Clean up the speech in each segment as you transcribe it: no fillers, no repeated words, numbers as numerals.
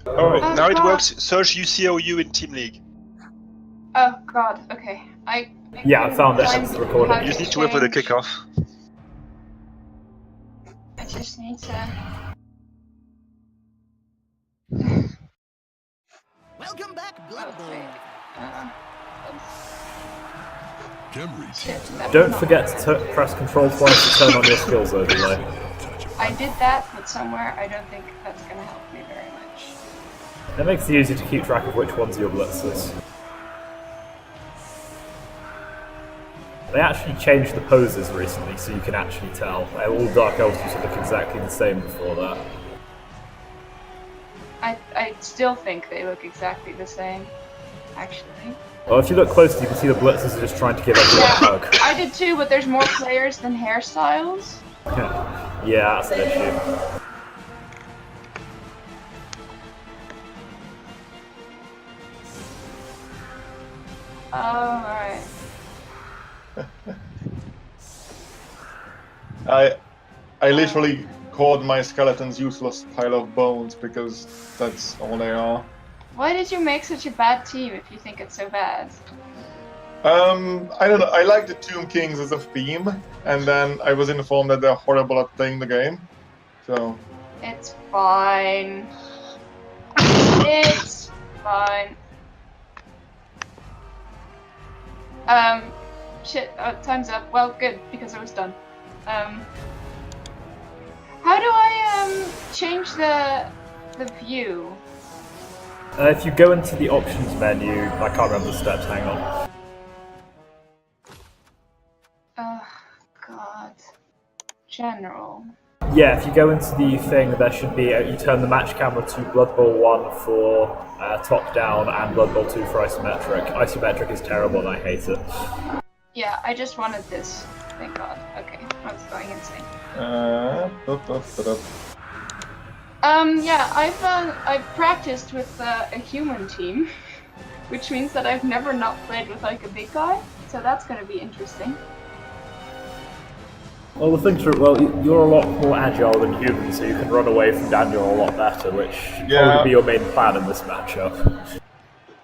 Oh, now it God. works. Search UCOU in Team League. Oh god, okay. Yeah, I found it. It's recording. how You just need to wait for the change- kickoff. I just need to... Welcome back, Blood Bowl. Okay. Shit, that Don't was not forget good. to press Control twice to turn on your skills overlay. I did that, but somewhere I don't think that's gonna help me very much. It makes it easy to keep track of which ones are your blitzers. They actually changed the poses recently, so you can actually tell. All Dark Elves used to look exactly the same before that. I still think they look exactly the same, actually. Well, if you look closely, you can see the blitzers are just trying to give everyone a hug. I did too, but there's more players than hairstyles. Yeah, that's an issue. Oh, alright. I literally called my skeletons useless pile of bones because that's all they are. Why did you make such a bad team if you think it's so bad? I don't know. I like the Tomb Kings as a theme, and then I was informed that they're horrible at playing the game. So It's fine. It's fine. Shit, time's up. Well, good, because I was done. How do I, change the view? If you go into the options menu, I can't remember the steps, hang on. Oh, God. General. Yeah, if you go into the thing, there should be, you turn the match camera to Blood Bowl 1 for top down and Blood Bowl 2 for isometric. Isometric is terrible and I hate it. Yeah, I just wanted this. Thank God. Okay, I was going insane. Yeah, I've practiced with a human team, which means that I've never not played with like a big guy, so that's gonna be interesting. Well, the thing's, well, you're a lot more agile than humans, so you can run away from Daniel a lot better, which would be your main plan in this matchup.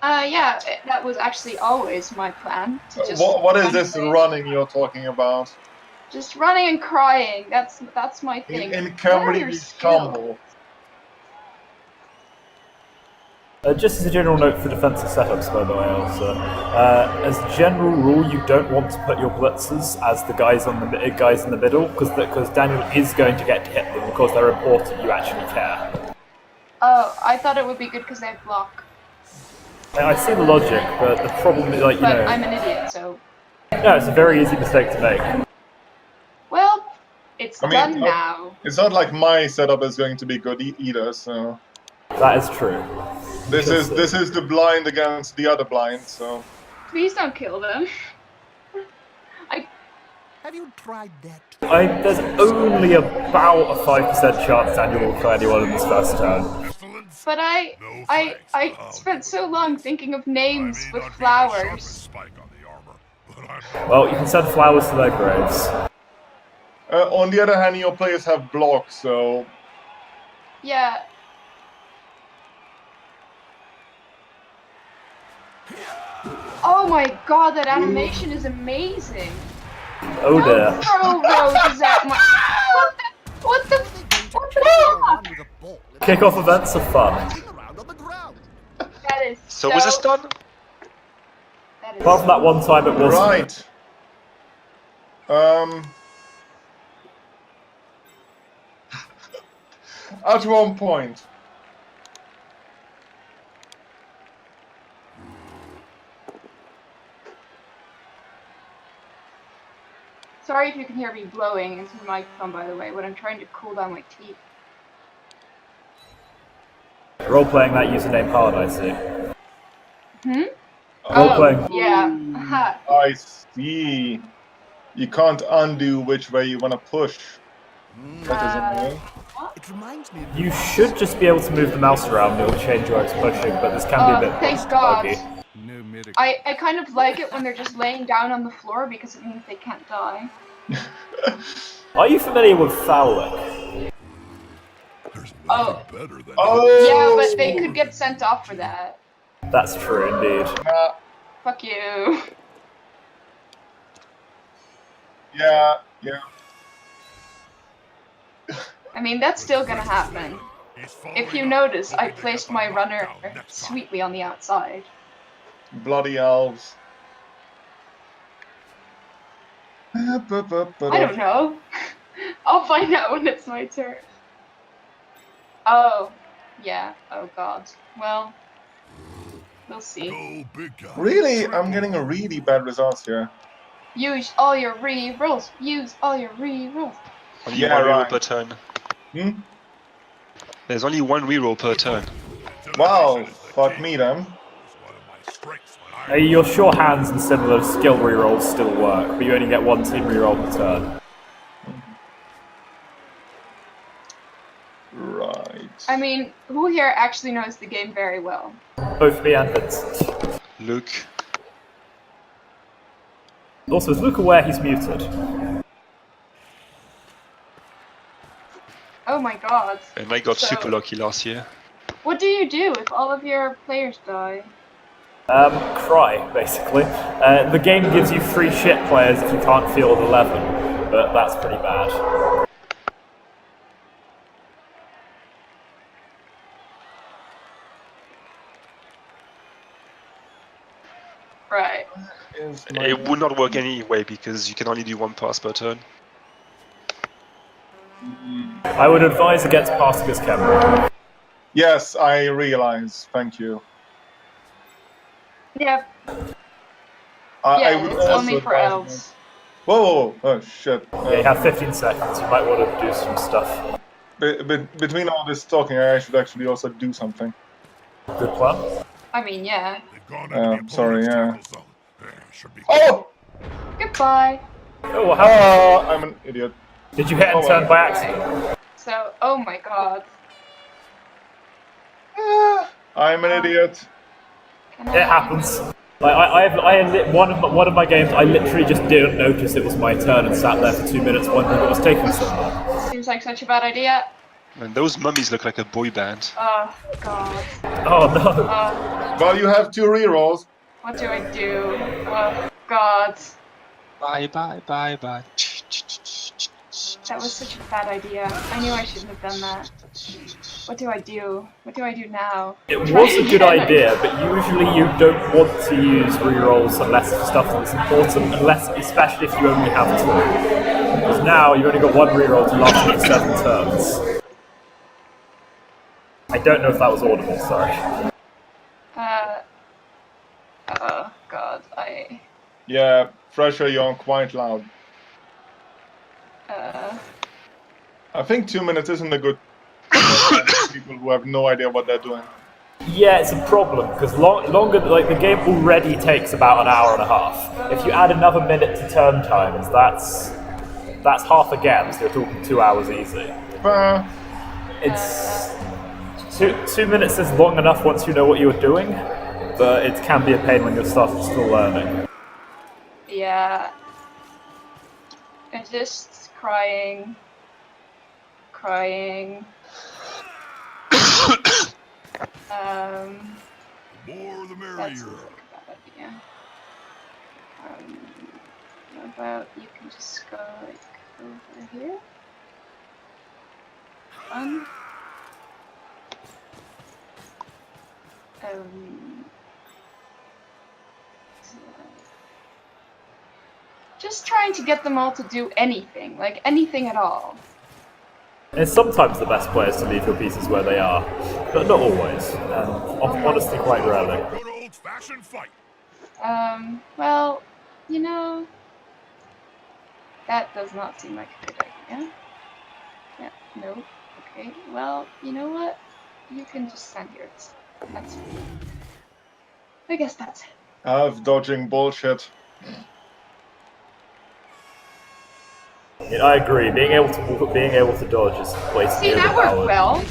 Yeah, that was actually always my plan. To just what is run this away. running you're talking about? Just running and crying. That's my thing. In What are your Cambridge skills? Combo. Just as a general note for defensive setups, by the way, also, as a general rule, you don't want to put your blitzers as the guys in the middle, because Daniel is going to get to hit them because they're important. You actually care. Oh, I thought it would be good because they block. I see the logic, but the problem is, like, But I'm an idiot, so. no, it's a very easy mistake to make. Well, it's done now. It's not like my setup is going to be good either, so. That is true. This is the blind against the other blind, so. Please don't kill them. Have you tried that? There's only about a 5% chance Daniel will kill anyone in this first turn. But I spent so long thinking of names with flowers. Well, you can send flowers to their graves. On the other hand, your players have blocks, so. Yeah. Oh my god, that animation is amazing! Oh dear. No throw roses at my... What the fuck? Kick-off events are fun. That is So was this done? That is Apart from that one time it wasn't. Right. At one point. Sorry if you can hear me blowing into the microphone, by the way, when I'm trying to cool down my teeth. Role-playing that username hard, I see. Role-playing. Yeah. Aha. I see. You can't undo which way you want to push. That is annoying. It reminds me of You should just be able to move the mouse around, it'll change where it's pushing, but this can be a bit Thank God. buggy. I kind of like it when they're just laying down on the floor because it means they can't die. Are you familiar with fouling? Oh. Oh! Yeah, but they could get sent off for that. That's true, indeed. Fuck you. Yeah. I mean, that's still gonna happen. If you notice, I placed my runner sweetly on the outside. Bloody elves. I don't know. I'll find out when it's my turn. Oh. Yeah. Oh god. Well, we'll see. Really? I'm getting a really bad result here. Use all your re-rolls. Use all your re-rolls. Only Yeah, one reroll right. per turn. Hmm? There's only one reroll per turn. Wow, fuck me then. Your sure hands and similar skill rerolls still work, but you only get one team reroll per turn. Right. I mean, who here actually knows the game very well? Both me and Vincent. Luke. Also, is Luke aware he's muted? Oh my god. And I got So- super lucky last year. What do you do if all of your players die? Cry, basically. The game gives you free shit players if you can't field 11, but that's pretty bad. Right. It would not work anyway because you can only do one pass per turn. I would advise against passing as camera. Yes, I realize. Thank you. Yep. I Yeah, would it's also only for advise elves. Whoa! Oh shit. Yeah, you have 15 seconds, you might want to do some stuff. Between all this talking, I should actually also do something. Good plan. I mean, yeah. Sorry, yeah. Oh! Goodbye. Oh, what happened? I'm an idiot. Did you hit and Oh, turn by Right. accident? So, oh my god. I'm an idiot. Can I- It happens. Like one of my games, I literally just didn't notice it was my turn and sat there for 2 minutes wondering what was taking so long. Seems like such a bad idea. And those mummies look like a boy band. Oh god. Oh no. Well, you have 2 rerolls. What do I do? Oh god. Bye bye bye bye. That was such a bad idea. I knew I shouldn't have done that. What do I do? What do I do now? It Try was a good again. idea, but usually you don't want to use rerolls unless it's stuff that's important, especially if you only have 2. Because now you've only got 1 reroll to last you for 7 turns. I don't know if that was audible, sorry. Oh god, Yeah, Fresher, you're quite loud. I think 2 minutes isn't a good people who have no idea what they're doing. Yeah, it's a problem, because longer, like the game already takes about an hour and a half. If you add another minute to turn times, that's half a game, so you're talking 2 hours easy. It's... 2 minutes is long enough once you know what you're doing, but it can be a pain when you're still learning. yeah. I'm just crying. More the That merrier. seems like a bad idea. How about you can just go like over here? Um, so- just trying to get them all to do anything, like anything at all. It's sometimes the best players to leave your pieces where they are, but not always, and honestly quite rarely. Good old-fashioned fight. Well, you know, that does not seem like a good idea. Yeah, no. Okay, well, you know what? You can just stand here. That's I guess that's it. Half dodging bullshit. Yeah, I agree. Being able to dodge is wasting See, that worked well.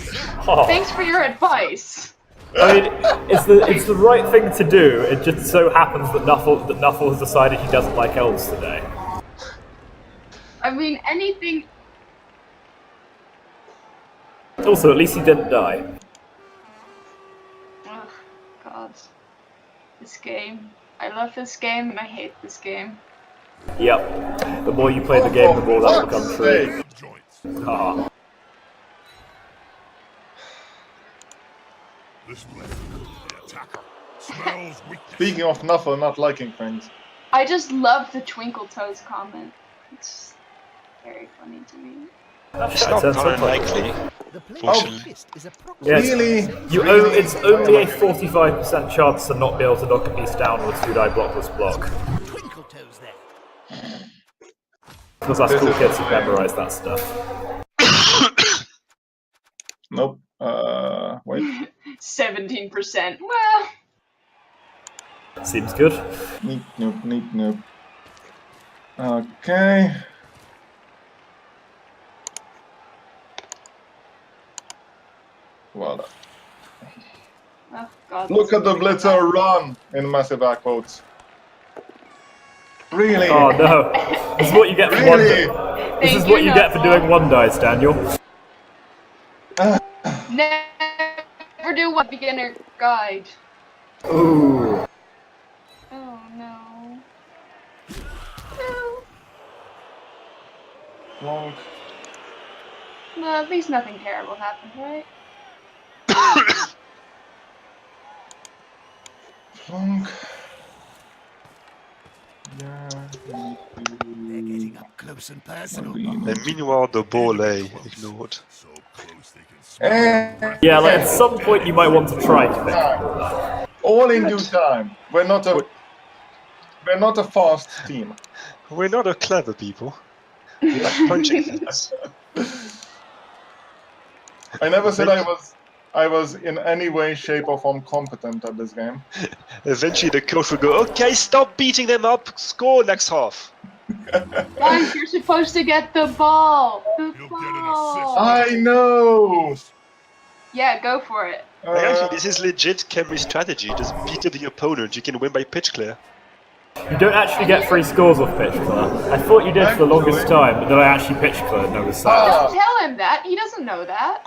Oh. Thanks for your advice. I mean, it's the right thing to do. It just so happens that Nuffle has decided he doesn't like elves today. I mean, anything. Also, at least he didn't die. Oh, God. This game. I love this game and I hate this game. Yep. The more you play the game, the more that will become true. Joints. Ah. This place, the attacker, smells weakness. Speaking of Nuffle not liking things. I just love the Twinkle Toes comment. It's very funny to me. It's not unlikely. Fortunately. Yes. Really? It's only a 45% chance to not be able to knock a piece down with 2-die blockless block. Twinkle toes there. Because us cool kids have memorized that stuff. Nope. Wait. 17%. Well, Seems good. Neep, nope, neep, nope. Okay. Well done. oh God. Look at the Blitzer run in massive backvotes. Really? Oh no. This is what you get for Really? This is what you get for doing 1-dice, Daniel. Never do one beginner guide. Ooh. Oh no. No. Long. No, at least nothing terrible happened, right? Long. Yeah. They're getting up close and personal. And meanwhile, the ball lay ignored. So close they can smell. Yeah, like at some point you might want to try to think. All in due time. We're not a fast team. We're not a clever people. We like punching things. I never said I was in any way, shape, or form competent at this game. Eventually, the coach will go, "Okay, stop beating them up. Score next half." Guys, you're supposed to get the ball. The You'll get an ball. I know. Yeah, go for it. Actually, this is legit Khemri strategy. Just beat up the opponent. You can win by pitch clear. You don't actually get free scores off pitch clear. I thought you did for the longest time, but then I actually pitch cleared and I was sad. Don't tell him that. He doesn't know that.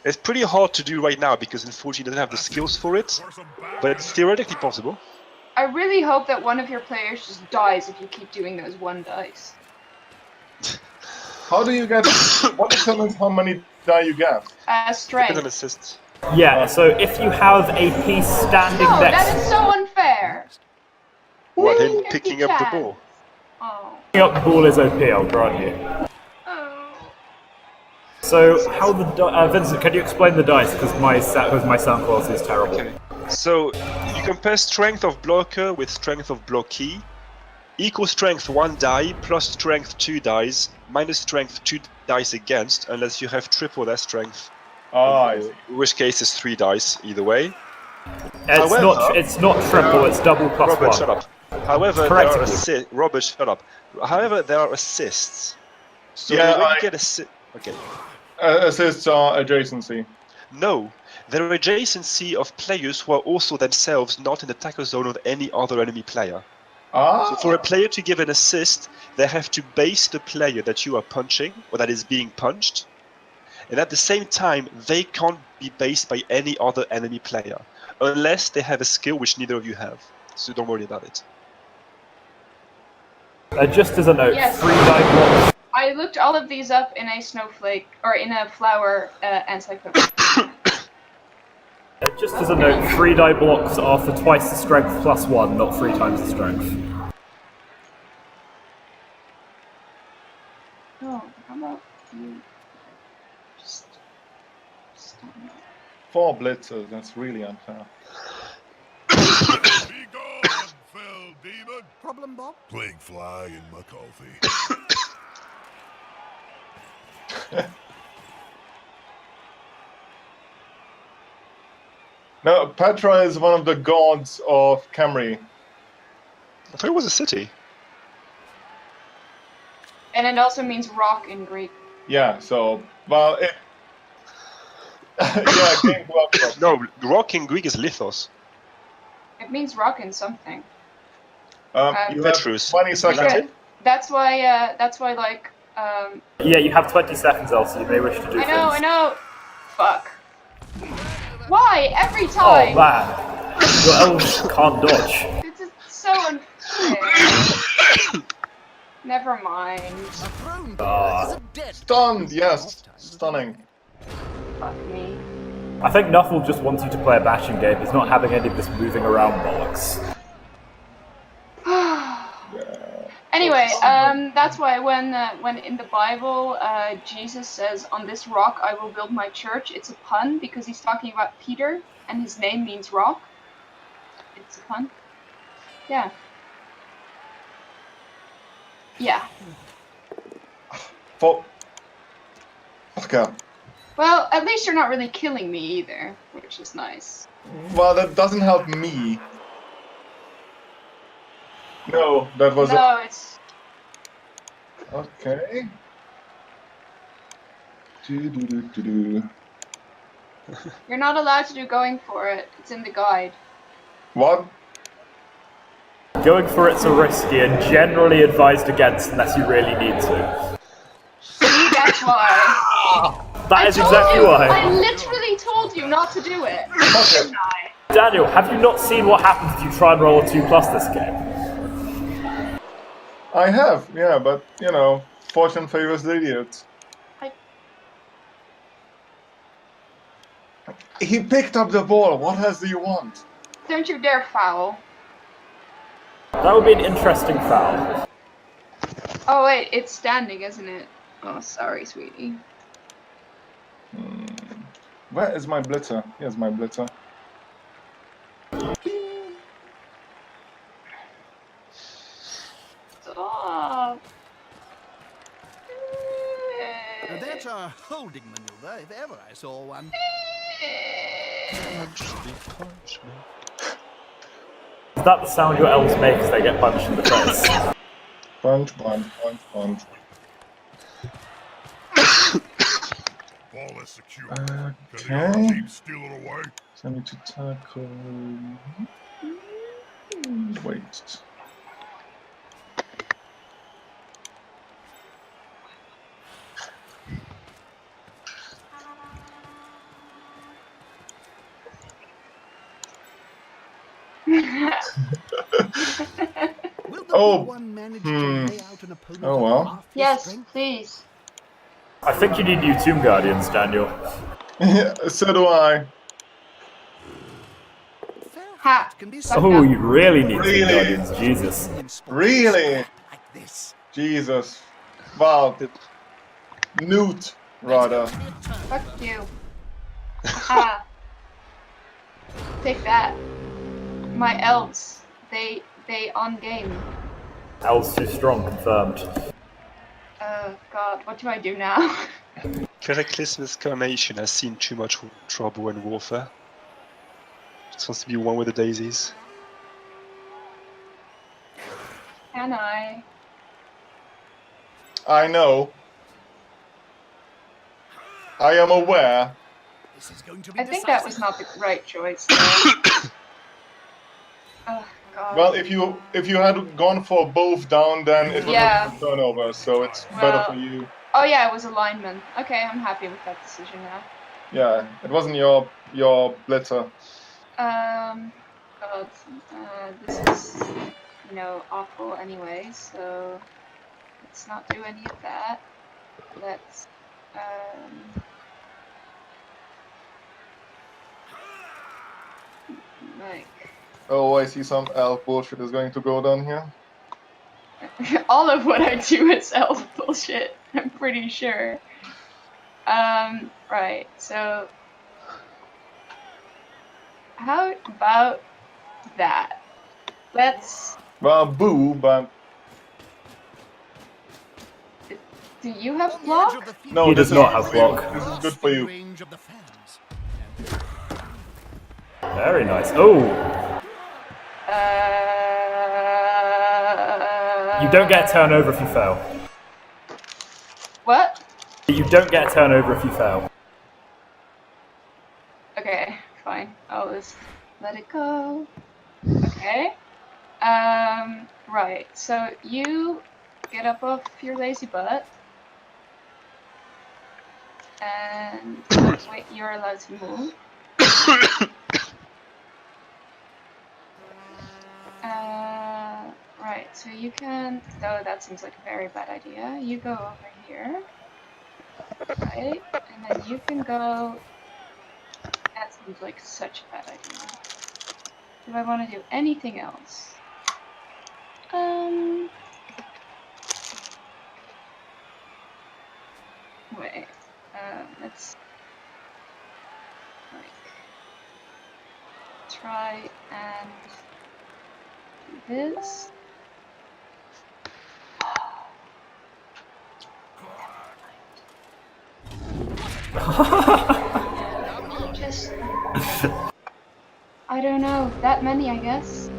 It's pretty hard to do right now because unfortunately, he doesn't have the skills for it. But it's theoretically possible. I really hope that one of your players just dies if you keep doing those 1-dice. How do you get? What determines how many die you get? Strength. Depends on assists. Yeah, so if you have a piece standing No, next that is so unfair. What, him 50 picking up the chance. ball? Oh. picking up the ball is OP, I'll grant you. Oh. So how the Vincent, can you explain the dice? Because my sound quality is terrible. Okay. So you compare strength of blocker with strength of blockee. Equal strength 1 die plus strength 2 dice minus strength 2 dice against, unless you have triple that strength. I see. In which case it's 3 dice either way. It's not triple, it's double plus Robert, 1. shut up. However, Correct there are me. Robert, shut up. However, there are assists. So Yeah, when you get assist, okay. Assists are adjacency. No, they're adjacency of players who are also themselves not in the tackle zone of any other enemy player. Ah. So for a player to give an assist, they have to base the player that you are punching, or that is being punched, and at the same time, they can't be based by any other enemy player, unless they have a skill which neither of you have. So don't worry about it. Just as a note, Yes. 3-die blocks. I looked all of these up in a snowflake, or in a flower encyclopedia. Just as a note, 3-die blocks are for twice the strength plus 1, not 3 times the strength. Oh, how about you just stop. 4 blitzers. That's really unfair. Be gone, fell demon. Problem, Bob? Playing fly in my coffee. No, Petra is one of the gods of Khemri. I thought it was a city. And it also means rock in Greek. Yeah, so, well, it... yeah, King Bloodshot. No, rock in Greek is lithos. It means rock in something. You have Petrus. 20 seconds. Latin? That's why like Yeah, you have 20 seconds, Elsie. You may wish to do things. I know. Fuck. Why every Oh time? man, your elves can't dodge. This is so unfair. Never mind. A throne Ah. is a dead. Stunned, yes. Stunning. Fuck me. I think Nuffle just wants you to play a bashing game. He's not having any of this moving around bollocks. Anyway, that's why when in the Bible Jesus says, "On this rock I will build my church," it's a pun because he's talking about Peter and his name means rock. It's a pun. Yeah. Yeah. Fuck up. Well, at least you're not really killing me either, which is nice. Well, that doesn't help me. No, that was No, it's okay. Do. you're not allowed to do going for it. It's in the guide. What? Going for it's a risky and generally advised against unless you really need to. See, that's why. That is exactly why. I literally told you not to do it. Didn't I? Daniel, have you not seen what happens if you try and roll a 2+ this game? I have, yeah, but you know, fortune favors the idiots. He picked up the ball. What else do you want? Don't you dare foul. That would be an interesting foul. Oh wait, it's standing, isn't it? Oh, sorry, sweetie. Where is my blitzer? Here's my blitzer. Stop. Now that's a holding maneuver, if ever I saw one. Punch me. Is that the sound your elves make as they get punched in the face? Punch, punch, punch, punch. Ball is secure. Okay. Can the team steal it away? So I need to tackle. Wait. Will the Oh, big one manage to lay out an opponent Oh, well. of half his Yes, strength? please. I think you need new Tomb Guardians, Daniel. So do I. Fair Ha. fight can be Oh, you really need Really? Tomb Guardians, Jesus. in sports Really? like this. Jesus. Wow. Newt, rather. Fuck you. Ha. Take that. My elves. They on game. Elves too strong, confirmed. Oh god, what do I do now? Cataclysm's Carnation has seen too much trouble and warfare. Just wants to be one with the daisies. Can I? I know. I am aware. This is going to be I think that was not the right choice. Oh god. Well, if you had gone for both down, then it would Yeah. have been a turnover. So it's better Well- for you. Oh yeah, it was alignment. Okay, I'm happy with that decision now. Yeah, it wasn't your blitzer. God, this is, you know, awful anyway, so let's not do any of that. Let's, like, Oh, I see some elf bullshit is going to go down here. all of what I do is elf bullshit, I'm pretty sure. Right, so how about that? Let's, Well, boo, but do you have On the edge block? of the field. no, He this does not is have block. This is good for you. Range of the fans. Very nice. Oh, you don't get a turnover if you fail. What? You don't get a turnover if you fail. Okay, fine. I'll just let it go. Okay. Right. So you get up off your lazy butt. And wait, you're allowed to move. Right, so you can... Oh, that seems like a very bad idea. You go over here. Right, and then you can go... That seems like such a bad idea. Do I want to do anything else? Wait, let's... Like... Try and... do this. Just... I don't know, that many, I guess.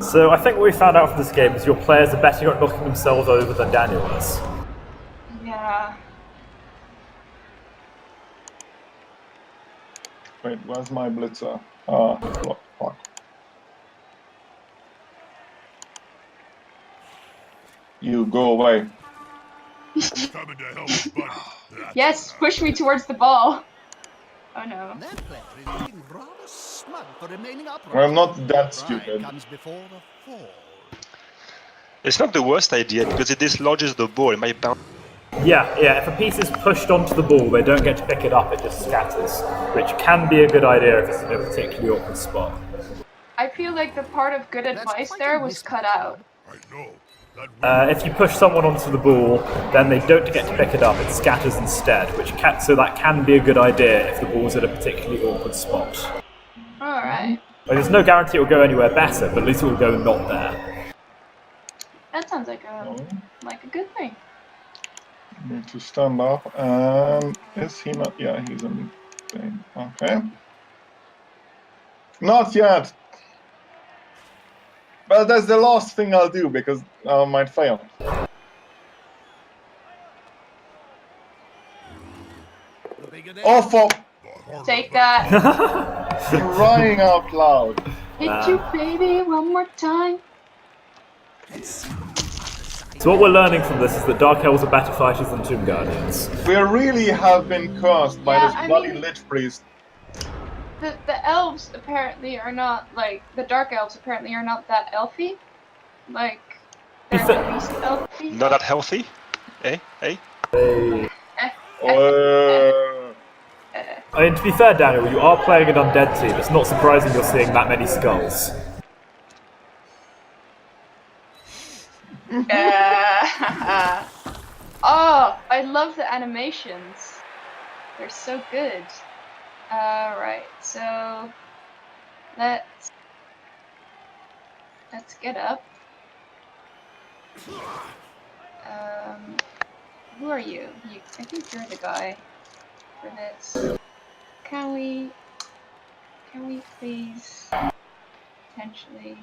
So I think what we found out from this game is your players are better at knocking themselves over than Daniel is. Yeah. Wait, where's my blitzer? Ah, fuck. You go away. Coming to help, buddy. That's Yes, push me towards the ball. Oh no. That player is looking rather smug for remaining upright. I'm not that Pride stupid. comes before the fall. It's not the worst idea because it dislodges the ball. It might bounce. Yeah, if a piece is pushed onto the ball, they don't get to pick it up, it just scatters, which can be a good idea if it's in a particularly awkward spot. I feel like the part of good advice quite there a was miss, cut out. I know. That If you push someone onto the ball, then they don't get to pick it up, it scatters instead, so that can be a good idea if the ball's at a particularly awkward spot. Alright. There's no guarantee it will go anywhere better, but at least it will go not there. That sounds like a good thing. Need to stand up, and is he not? Yeah, he's in the thing. Okay. Not yet. But that's the last thing I'll do because I might fail. Oh, for Take that. crying out loud! Hit you, baby, one more time. So what we're learning from this is that Dark Elves are better fighters than Tomb Guardians. We really have been cursed by Yeah, this I bloody mean- Lich Priest. The elves apparently are not, like, the dark elves apparently are not that elfy. Like, they're at least elfy. Not that healthy. Eh? I mean, to be fair, Daniel, you are playing an undead team. It's not surprising you're seeing that many skulls. Oh, I love the animations. They're so good. Right, so let's get up. Who are you? I think you're the guy for this. Can we please potentially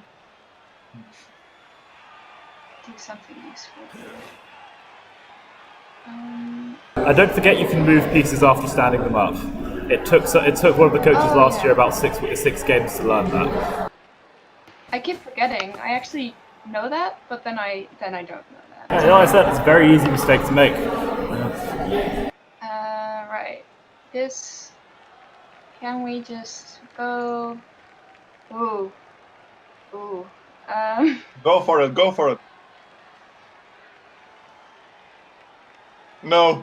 do something useful here? Don't forget you can move pieces after standing them up. It took one of the coaches last year about six games to learn that. I keep forgetting. I actually know that, but then I don't know that. Yeah, like I said, it's a very easy mistake to make. Right. This. Can we just go? Ooh. Go for it, go for it. No.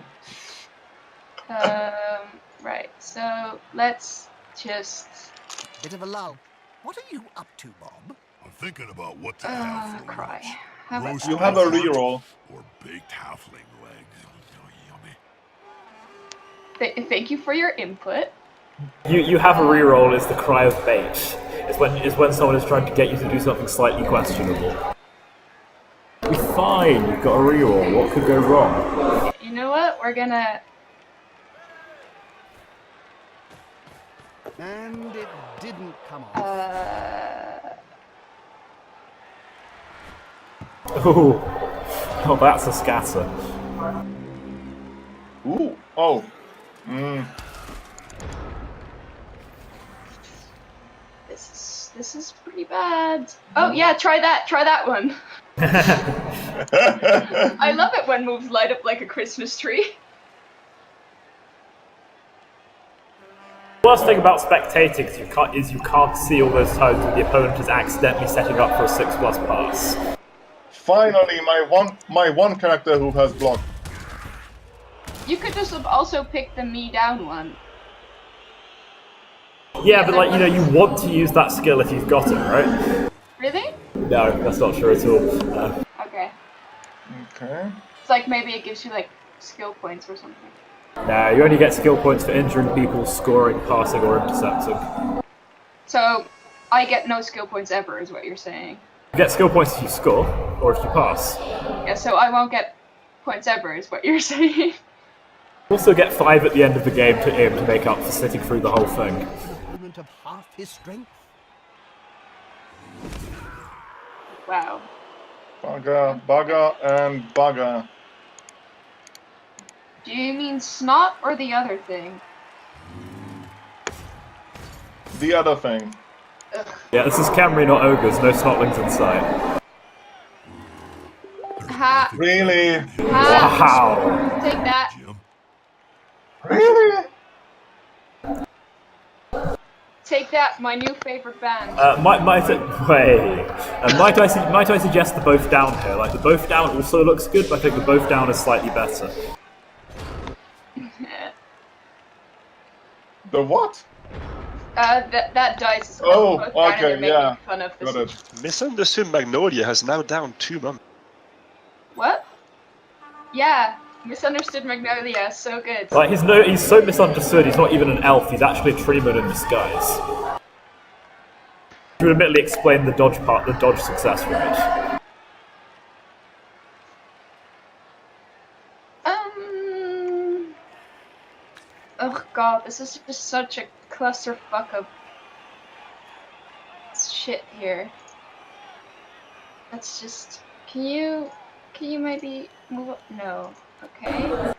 Right. So let's just. Bit of a lull. What are you up to, Bob? I'm thinking about what to have for Cry. lunch. How about Roast You have a heart reroll. Or baked halfling legs. Oh, yummy. Thank you for your input. You have a reroll is the cry of bait. Is when someone is trying to get you to do something slightly questionable. You're fine, you've got a reroll. What could go wrong? You know what? We're gonna. And it didn't come off. Oh, that's a scatter. Ooh. Oh. This is pretty bad. Oh yeah, try that one. I love it when moves light up like a Christmas tree. The worst thing about spectating is you can't see all those times when the opponent is accidentally setting up for a 6+ pass. Finally, my one character who has blocked. You could just have also picked the me down one. Yeah, but like, you know, you want to use that skill if you've got it, right? Really? No, that's not true at all. Okay. Okay. It's like maybe it gives you like skill points or something. No, you only get skill points for injuring people, scoring, passing, or intercepting. So I get no skill points ever, is what you're saying. You get skill points if you score, or if you pass. Yeah, so I won't get points ever, is what you're saying. You also get 5 at the end of the game to aim to make up for sitting through the whole thing. Of half his strength. Wow. Bugger, bugger, and bugger. Do you mean snot or the other thing? The other thing. Ugh. Yeah, this is Camry, not ogres. No snotlings in sight. Ha! Really? Ha! Wow. Take that. Really? Take that, my new favorite band. Might I suggest the both down here? Like, the both down also looks good, but I think the both down is slightly better. The what? That dice is Oh, both down and okay, they're making yeah. fun of this. Got it. Misunderstood Magnolia has now down 2 mummies. What? Yeah, misunderstood Magnolia, so good. Like, he's so misunderstood, he's not even an elf, he's actually a treeman in disguise. You would admittedly explain the dodge success rate. Oh god, this is just such a clusterfuck of shit here. Let's just... Can you maybe move up? No. Okay.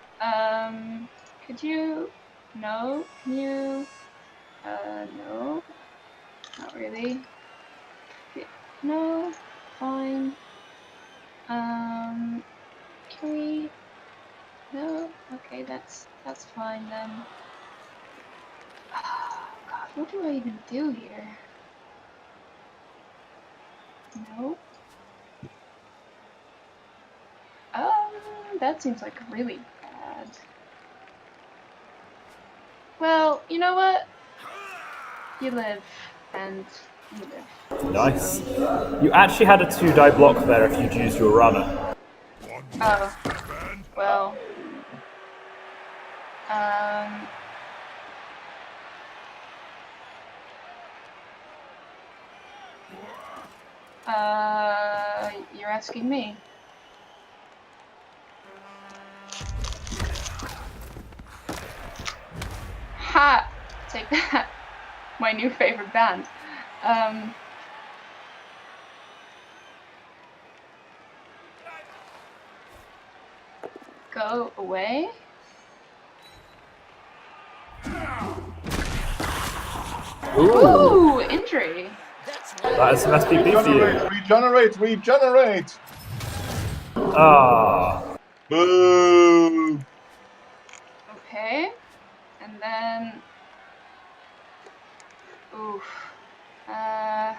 Could you... No. Can you... No. Not really. No. Fine. Can we... No? Okay, that's fine then. Oh, god, what do I even do here? No. That seems like really bad. Well, you know what? You live, and you live. Nice. You actually had a 2-die block there if you'd used your runner. Oh. Well. You're asking me. Ha! Take that. My new favorite band. Go away. Ooh, injury. That is some SPP for you. Regenerate! Ah. Boo! Okay. And then... Oof. How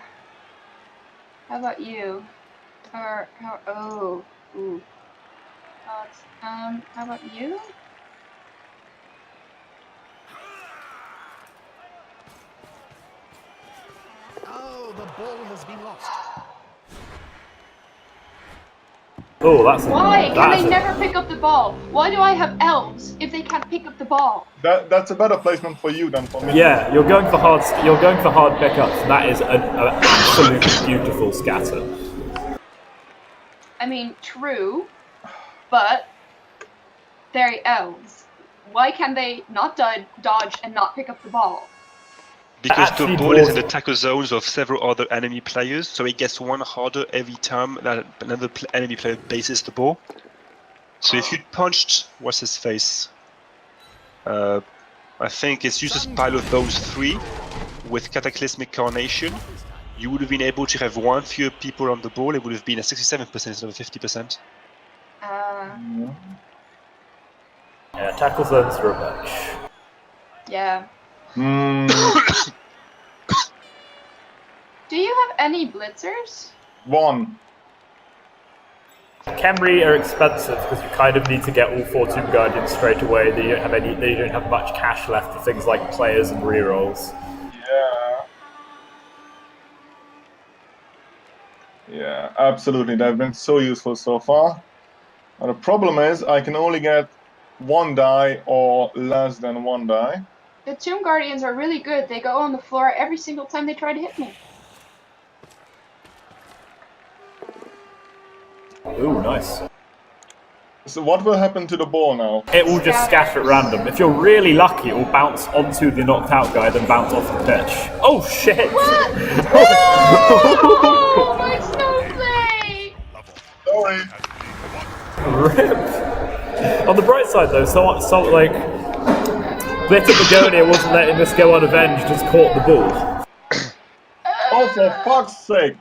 about you? Or, oh. Ooh. How about you? Oh, the ball has been lost. Oh, that's Why can they never pick up the ball? Why do I have elves if they can't pick up the ball? That's a better placement for you than for me. Yeah, you're going for hard pickups, and that is an absolutely beautiful scatter. I mean, true, but they're elves. Why can they not dodge and not pick up the ball? Because Actually, the ball is in the tackle zones of several other enemy players, so it gets 1 harder every time that another enemy player bases the ball. So if you punched, what's his face? I think it's just a pile of those 3 with Cataclysmic Carnation. You would have been able to have 1 fewer people on the ball. It would have been a 67% instead of 50%. Yeah, tackle zones are a bitch. Yeah. Hmm. Do you have any blitzers? One. Khemri are expensive because you kind of need to get all 4 Tomb Guardians straight away. They don't have much cash left for things like players and rerolls. Yeah. Yeah, absolutely. They've been so useful so far. But the problem is I can only get 1 die or less than 1 die. The Tomb Guardians are really good. They go on the floor every single time they try to hit me. Ooh, nice. So what will happen to the ball now? It will just scatter at random. If you're really lucky, it will bounce onto the knocked out guy, then bounce off the pitch. Oh shit! What? Oh, my snowflake! Sorry. Rip. On the bright side though, so like Glitter Begonia wasn't letting this go unavenged, just caught the ball. Oh, for fuck's sake!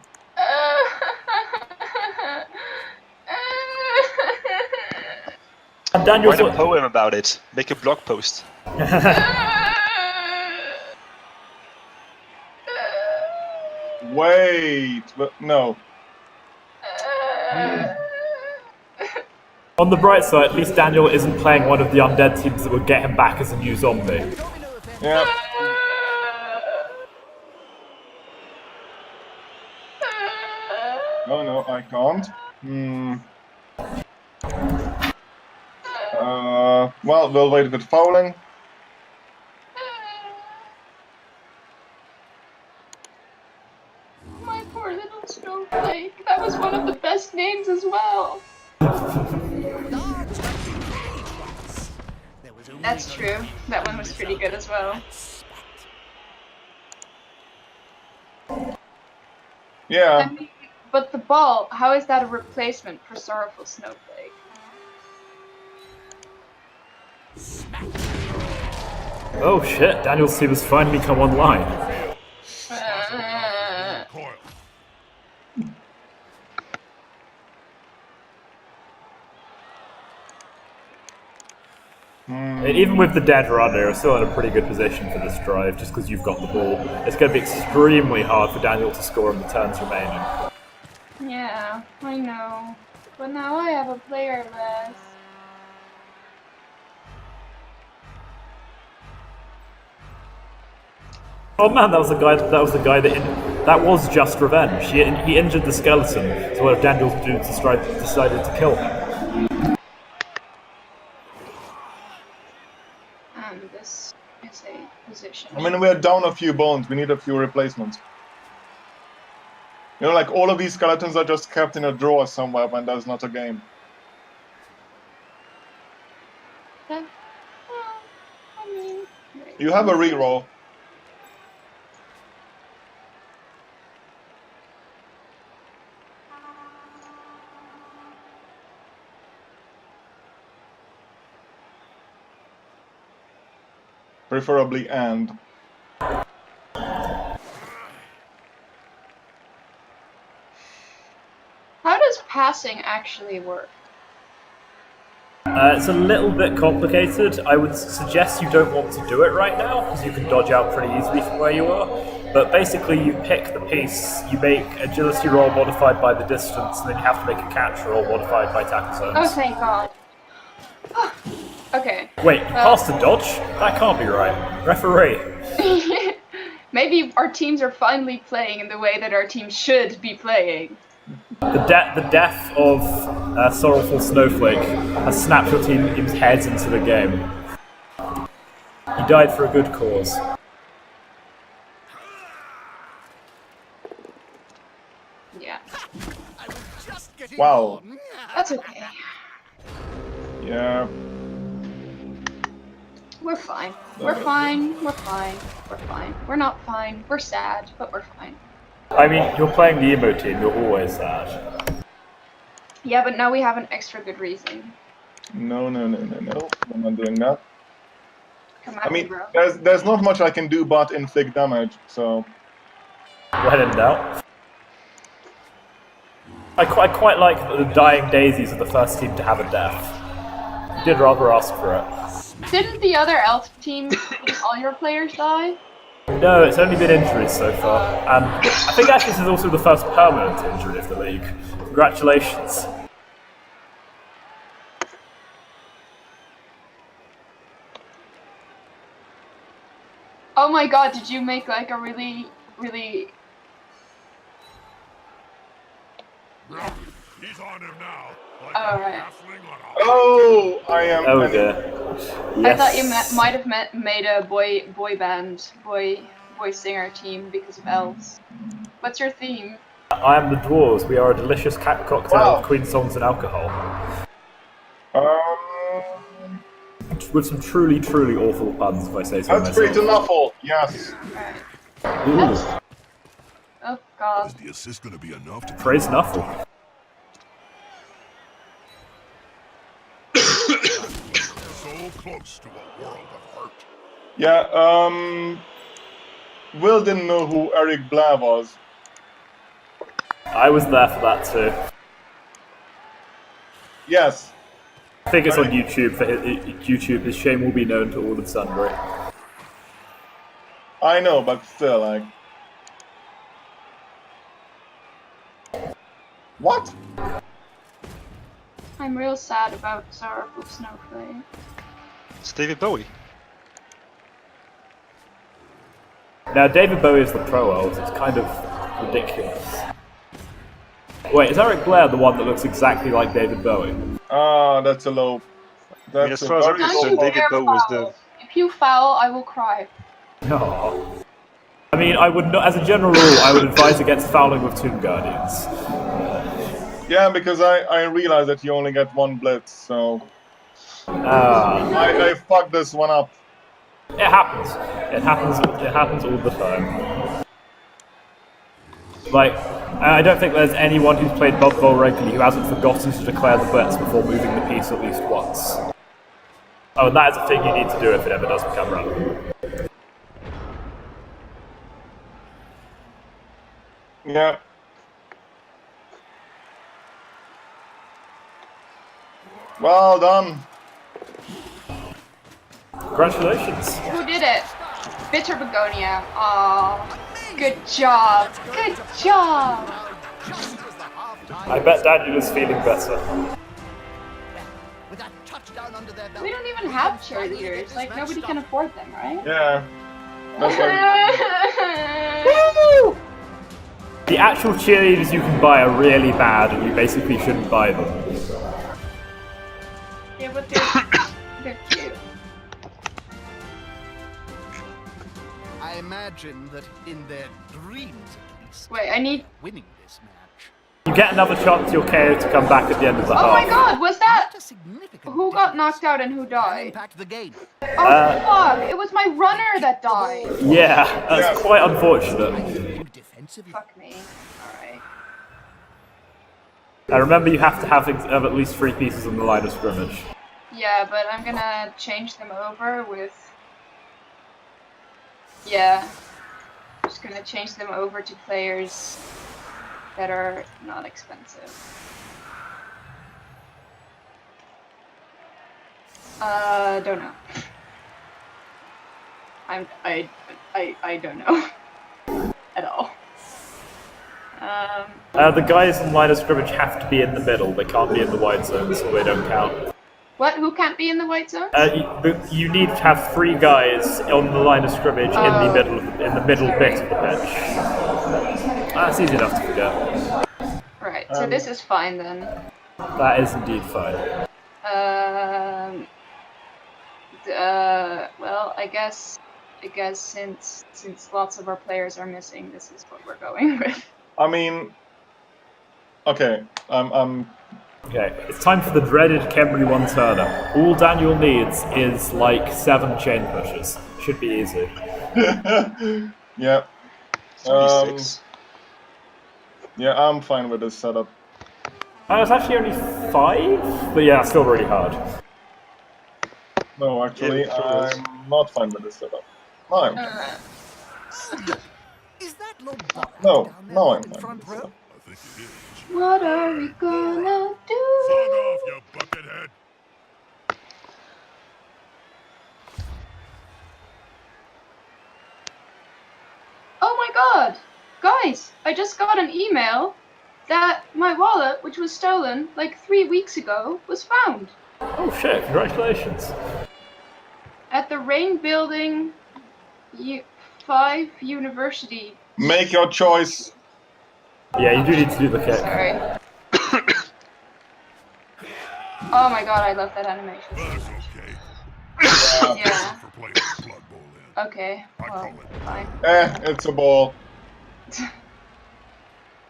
And Daniel's Write a poem about it. Make a blog post. Wait, but no. On the bright side, at least Daniel isn't playing one of the undead teams that would get him back as a new zombie. Yeah. Oh no, I can't. Well, we'll wait with fouling. My poor little snowflake. That was one of the best names as well. That's true. That one was pretty good as well. Yeah. I mean, but the ball, how is that a replacement for Sorrowful Snowflake? Oh shit, Daniel's team has finally come online. Coil. Even with the dead runner, you're still in a pretty good position for this drive, just because you've got the ball. It's going to be extremely hard for Daniel to score in the turns remaining. Yeah, I know. But now I have a player less. Oh man, that was the guy that was just revenge. He injured the skeleton, so one of Daniel's dudes decided to kill him. And this is a position. I mean, we're down a few bones. We need a few replacements. You know, like all of these skeletons are just kept in a drawer somewhere when there's not a game. Yeah. Well, I mean, You have a reroll. Preferably and. How does passing actually work? It's a little bit complicated. I would suggest you don't want to do it right now, because you can dodge out pretty easily from where you are. But basically, you pick the piece, you make agility roll modified by the distance, and then you have to make a catch roll modified by tackle zones. Oh, thank God. Okay. Wait, you passed a dodge? That can't be right. Referee. Maybe our teams are finally playing in the way that our teams should be playing. The death of Sorrowful Snowflake has snapped your team's heads into the game. He died for a good cause. Yeah. Wow. That's okay. Yeah. We're fine. We're fine. We're fine. We're fine. We're not fine. We're sad, but we're fine. I mean, you're playing the emo team, you're always sad. Yeah, but now we have an extra good reason. No. I'm not doing that. Come I at me, mean, bro. there's not much I can do but inflict damage, so. When in doubt. I quite like that the Dying Daisies are the first team to have a death. You did rather ask for it. Didn't the other elf team, all your players die? No, it's only been injuries so far. And I think actually this is also the first permanent injury of the league. Congratulations. Oh my god, did you make like a really... Yeah. He's on him now. Like Oh, a right. halfling on a Oh, I am. Oh dear. I thought you Yes. might have made a boy singer team because of elves. What's your theme? I am the dwarves. We are a delicious cat cocktail Wow. of queen songs and alcohol. With some truly, truly awful puns, if I say so That's myself. pretty awful. Yes. Alright. Ooh, Oh god. Is the assist going to be enough to praise Nuffle. so close to a world of hurt? Yeah. Will didn't know who Eric Blair was. I was there for that too. Yes. I think it's on YouTube. For YouTube, his shame will be known to all and sundry. I know, but still, like. What? I'm real sad about Sorrowful Snowflake. It's David Bowie. Now, David Bowie is the pro elves. It's kind of ridiculous. Wait, is Eric Blair the one that looks exactly like David Bowie? Ah, that's a low. I mean, as far as I'm very concerned, low David bar. Bowie was the... If you foul, I will cry. No. I mean, I would not, as a general rule, I would advise against fouling with Tomb Guardians. Yeah, because I realized that you only get one blitz, so I fucked this one up. It happens. It happens. It happens all the time. Like, I don't think there's anyone who's played Blood Bowl regularly who hasn't forgotten to declare the blitz before moving the piece at least once. Oh, and that is a thing you need to do if it ever does become relevant. Yeah. Well done. Congratulations. Who did it? Bitter Begonia. Aww. Good job. Good job. I bet Daniel is feeling better. With that touchdown under their belt. We don't even have cheerleaders. Like, nobody can afford them, right? Yeah. That's right. Woo! The actual cheerleaders you can buy are really bad, and you basically shouldn't buy them. Yeah, but they're cute. I imagine that in their dreams at least, Wait, I need... winning this match. You get another chance your KO to come back at the end of the Oh half. my god, was that... Not a significant Who got difference knocked out and who can died? impact the game. Oh fuck, it was my runner that died. Yeah, that's Yeah. quite unfortunate. Defensively. Fuck me. Alright. And remember, you have to have at least 3 pieces on the line of scrimmage. Yeah, but I'm gonna change them over with... Yeah. I'm just gonna change them over to players that are not expensive. Don't know. I don't know. At all. The guys on line of scrimmage have to be in the middle. They can't be in the wide zone, so they don't count. What? Who can't be in the white zone? You need to have 3 guys on the line of scrimmage in the middle bit of the pitch. That's easy enough to forget. Right, so this is fine then. That is indeed fine. Well, I guess since lots of our players are missing, this is what we're going with. I mean, okay, Okay, it's time for the dreaded Kemri one-turner. All Daniel needs is like 7 chain pushes. Should be easy. yeah. It's only 6. Yeah, I'm fine with this setup. It's actually only 5, but yeah, still really hard. No, actually, Yeah, sure is. I'm not fine with this setup. No, I'm fine. Is that Lord Buck No, down there no, I'm in fine front with this row? setup. I think it is. What are we gonna Fuck do? off, you buckethead! guys, I just got an email that my wallet, which was stolen like 3 weeks ago, was found. Oh shit, congratulations. At the Rain Building 5 University. Make your choice. Yeah, you do need to do the kick. Sorry. Oh my god, I love that animation. That's okay. Yeah. For playing Blood Bowl in. Okay, well, fine. It's a ball.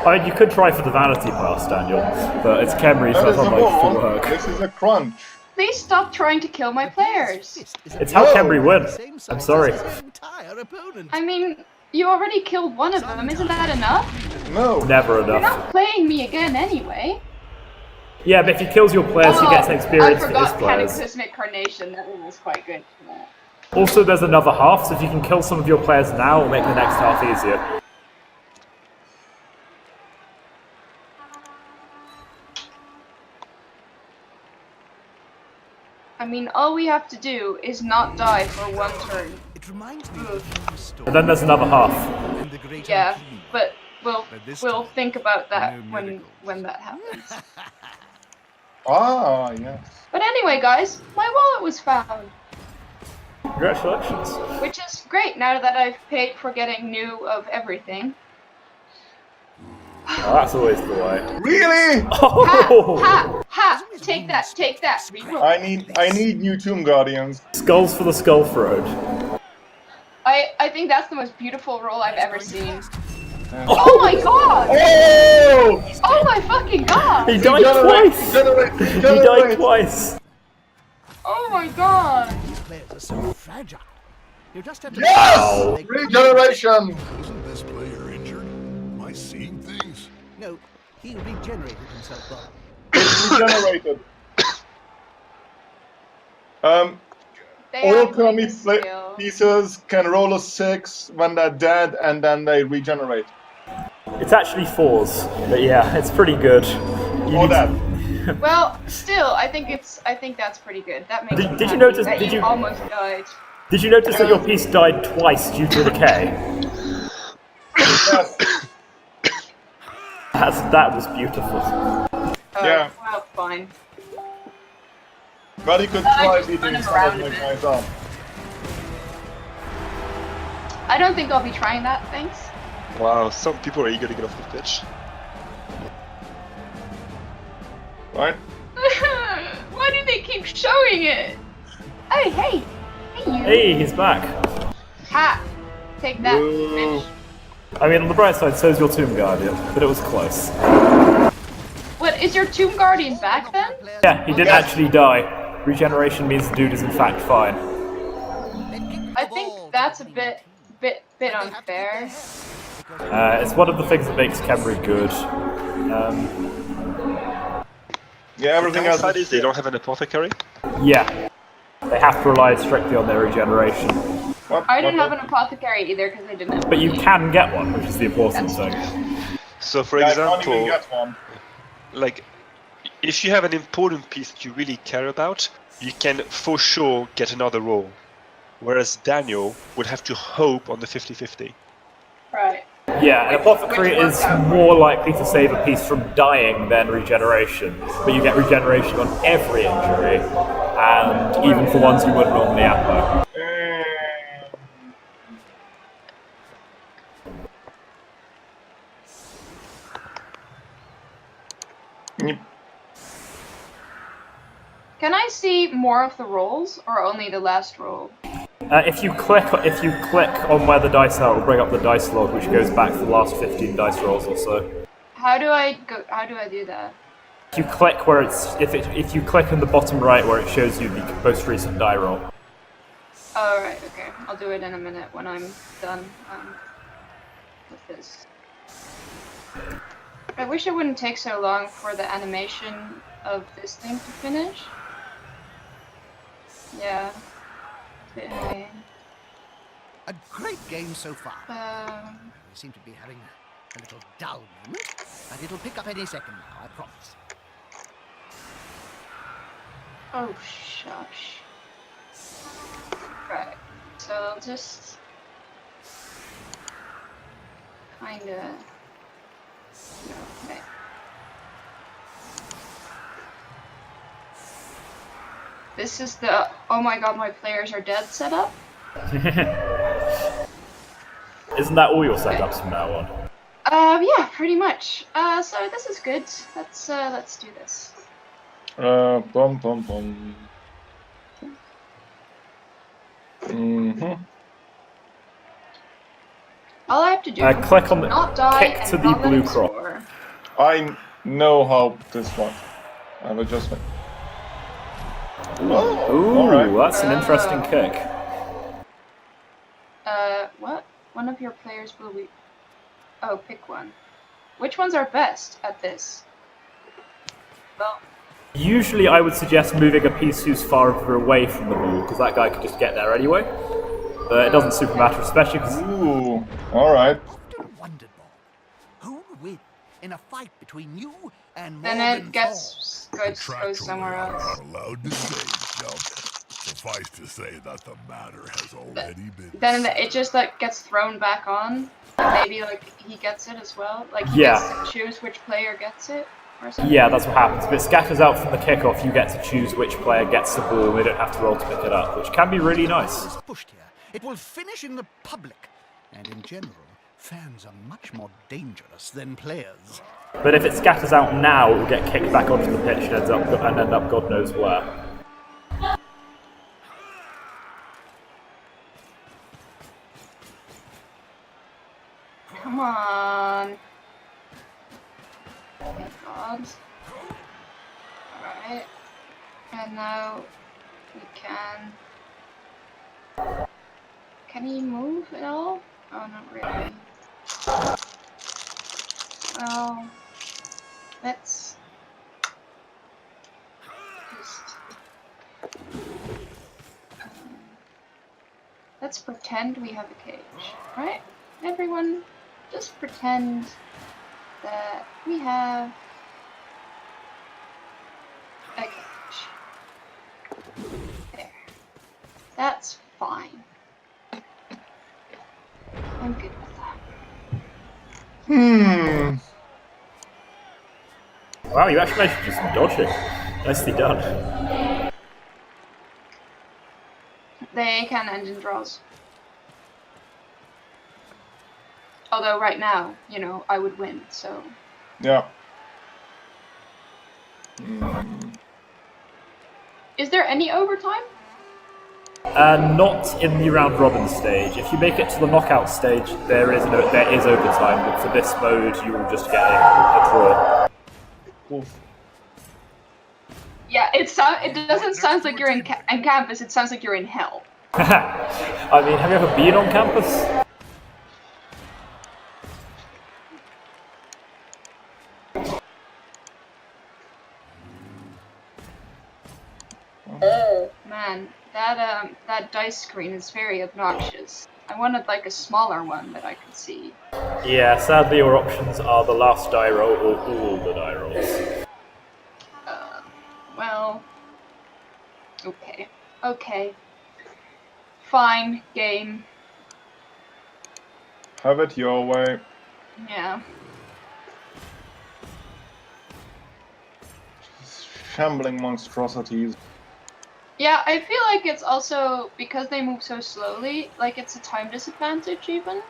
I mean, you could try for the vanity pass, Daniel, but it's Khemri, so That it's is a unlikely to ball. work. This is a crunch. Please stop trying to kill my players. It's how Khemri win. Same I'm size sorry. as his entire opponent. I mean, you already killed one of them, isn't that enough? No. Never You're enough. not playing me again anyway. Yeah, but if he kills your players, he gets an experience I for his forgot players. Cataclysmic Carnation, that one was quite good for that. Also, there's another half, so if you can kill some of your players now, it'll make the next half easier. I mean, all we have to do is not die for one turn. It reminds me of the story And then there's another half. and the great Yeah, alchemy. but we'll this we'll time, think about that no when miracles. that happens. Ah, yes. But anyway, guys, my wallet was found, Congratulations. which is great now that I've paid for getting new of everything. Oh, that's always the way. Really? Oh! Ha! Ha! Take that! Take that! Reroll. I need new Tomb Guardians. Skulls for the Skull Throne. I think that's the most beautiful roll I've ever seen. Oh, Oh my god! Oh! Oh my fucking god! he died twice! Regenerate! He died twice! Oh my god! These players are so fragile. You just have to. Ow. Regeneration! Isn't this player injured? Am I seeing things? No, he regenerated himself, Bob. It's regenerated. They All have Kermit like skill. pieces can roll a 6 when they're dead, and then they regenerate. It's actually 4s, but yeah, it's pretty good. You Or need that. to- Well, still, I think that's pretty good. That makes Did me you happy notice- that did you- almost died. Did you notice that your piece died twice due to decay? Yes. That was beautiful. Yeah. Well, fine. But you could I try just beating run some around of a my bit. guys up. I don't think I'll be trying that, thanks. Wow, some people are eager to get off the pitch. Right? Why do they keep showing it? Hey, hey! Hey, you! Hey, he's back. Ha! Take that, Ooh. bitch. I mean, on the bright side, so's your Tomb Guardian, but it was close. What, is your Tomb Guardian back then? Yeah, he didn't actually die. Regeneration means the dude is in fact fine. I think that's a bit unfair. It's one of the things that makes Khemri good. Yeah, everything else Downside is they don't have an apothecary. Yeah, they have to rely strictly on their regeneration. What? I didn't What? have an apothecary either because I didn't have But you can get one, which is the important thing. So, for Yeah, I can't even example, get one. like, if you have an important piece that you really care about, you can for sure get another roll. Whereas Daniel would have to hope on the 50-50. Right. Yeah, an apothecary is more likely to save a piece from dying than regeneration, but you get regeneration on every injury, and even for ones you wouldn't normally apo. Yep. Can I see more of the rolls or only the last roll? If you click on where the dice are, it'll bring up the dice log, which goes back to the last 15 dice rolls or so. How do I do that? If you click where if you click in the bottom right where it shows you the most recent die roll. Oh, right, okay. I'll do it in a minute when I'm done with this. I wish it wouldn't take so long for the animation of this thing to finish. Yeah. Bit annoying. A great game so far. We seem to be having a little dull moment, but it'll pick up any second now, I promise. Oh, shush. Right. So I'll just... Kinda. Okay. This is the oh my god, my players are dead setup. Isn't that all your setups from now on? Yeah, pretty much. So this is good. Let's do this. Bum bum bum. All I have to do click on is the not die kick and to the not let blue him cross. score. I know how this works. I have adjustment. Oh, Ooh, alright. that's an interesting kick. What? One of your players will be... Oh, pick one. Which ones are best at this? Well... Usually I would suggest moving a piece who's farther away from the ball, because that guy could just get there anyway. But it doesn't super matter, especially because... Ooh, alright. Often wondered, Bob, who would win in a fight between you and Then Morgan it goes somewhere I'm else. not allowed to say, Chuck. Suffice to say that the matter has already been Then settled. it just like gets thrown back on. And maybe like he gets it as well. Like he Yeah. gets to choose which player gets it or something. Yeah, that's what happens. If it scatters out from the kickoff, you get to choose which player gets the ball, and they don't have to roll to pick it up, which can be really nice. is pushed here, it will finish in the public. And in general, fans are much more dangerous than players. But if it scatters out now, it will get kicked back onto the pitch and end up God knows where. Come on. Thank God. Alright. And now we can... Can he move at all? Oh, not really. Well... Let's... Just... Let's pretend we have a cage, right? Everyone, just pretend that we have a cage. There. That's fine. I'm good with that. Wow, you actually managed to do some dodging. Nicely done. They can end in draws. Although right now, you know, I would win, so... Yeah. Is there any overtime? Not in the round robin stage. If you make it to the knockout stage, there is overtime, but for this mode, you will just get a draw. Yeah, it doesn't sound like you're in campus, it sounds like you're in hell. I mean, have you ever been on campus? Oh man, that dice screen is very obnoxious. I wanted like a smaller one that I could see. Yeah, sadly your options are the last die roll or all the die rolls. Well, okay. Fine, game. Have it your way. Yeah. Shambling monstrosities. Yeah, I feel like it's also, because they move so slowly, like it's a time disadvantage even.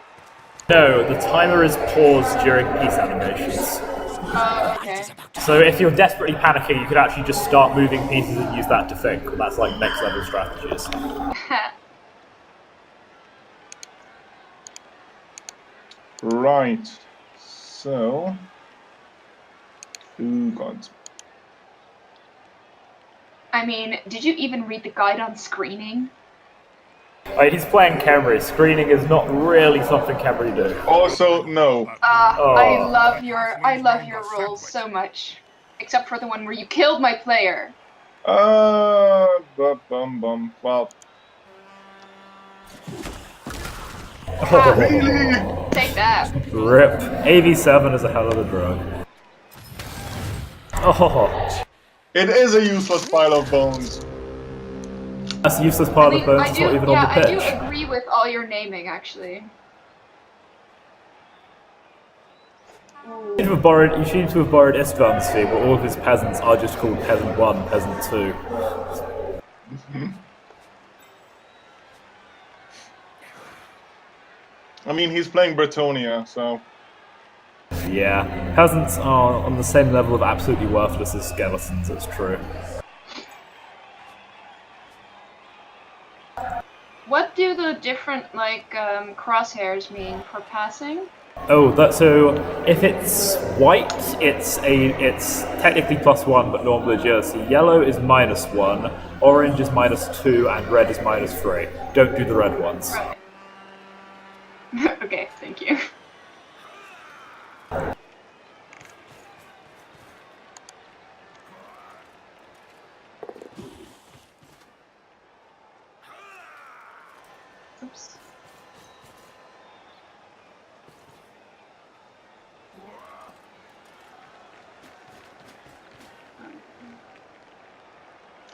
No, the timer is paused during piece animations. Oh, okay. So if you're desperately panicking, you could actually just start moving pieces and use that to think. That's like next level strategies. Right. So... Ooh, God. I mean, did you even read the guide on screening? He's playing Camry. Screening is not really something Camry do. Also, no. I love your rules so much. Except for the one where you killed my player. Well... Really? Take that. Rip. AV7 is a hell of a drug. Oh, It is a useless pile of bones. that's a useless part of the bones. It's not even on the I do pitch. agree with all your naming, actually. You seem to have borrowed Istvan's theme, where all of his peasants are just called Peasant 1, Peasant 2. I mean, he's playing Bretonia, so... Yeah, peasants are on the same level of absolutely worthless as skeletons, it's true. What do the different, like, crosshairs mean for passing? Oh, so if it's white, it's technically +1, but normal agility. Yellow is -1, orange is -2, and red is -3. Don't do the red ones. Right. Okay, thank you. Oops.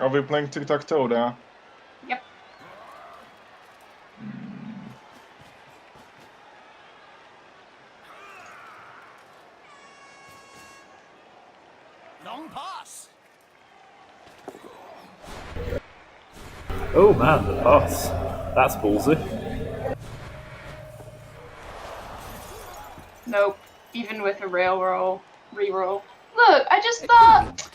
Are we playing tic-tac-toe there? Yep. Long pass. Oh man, the pass. That's ballsy. Nope. Even with a reroll. Look, I just thought.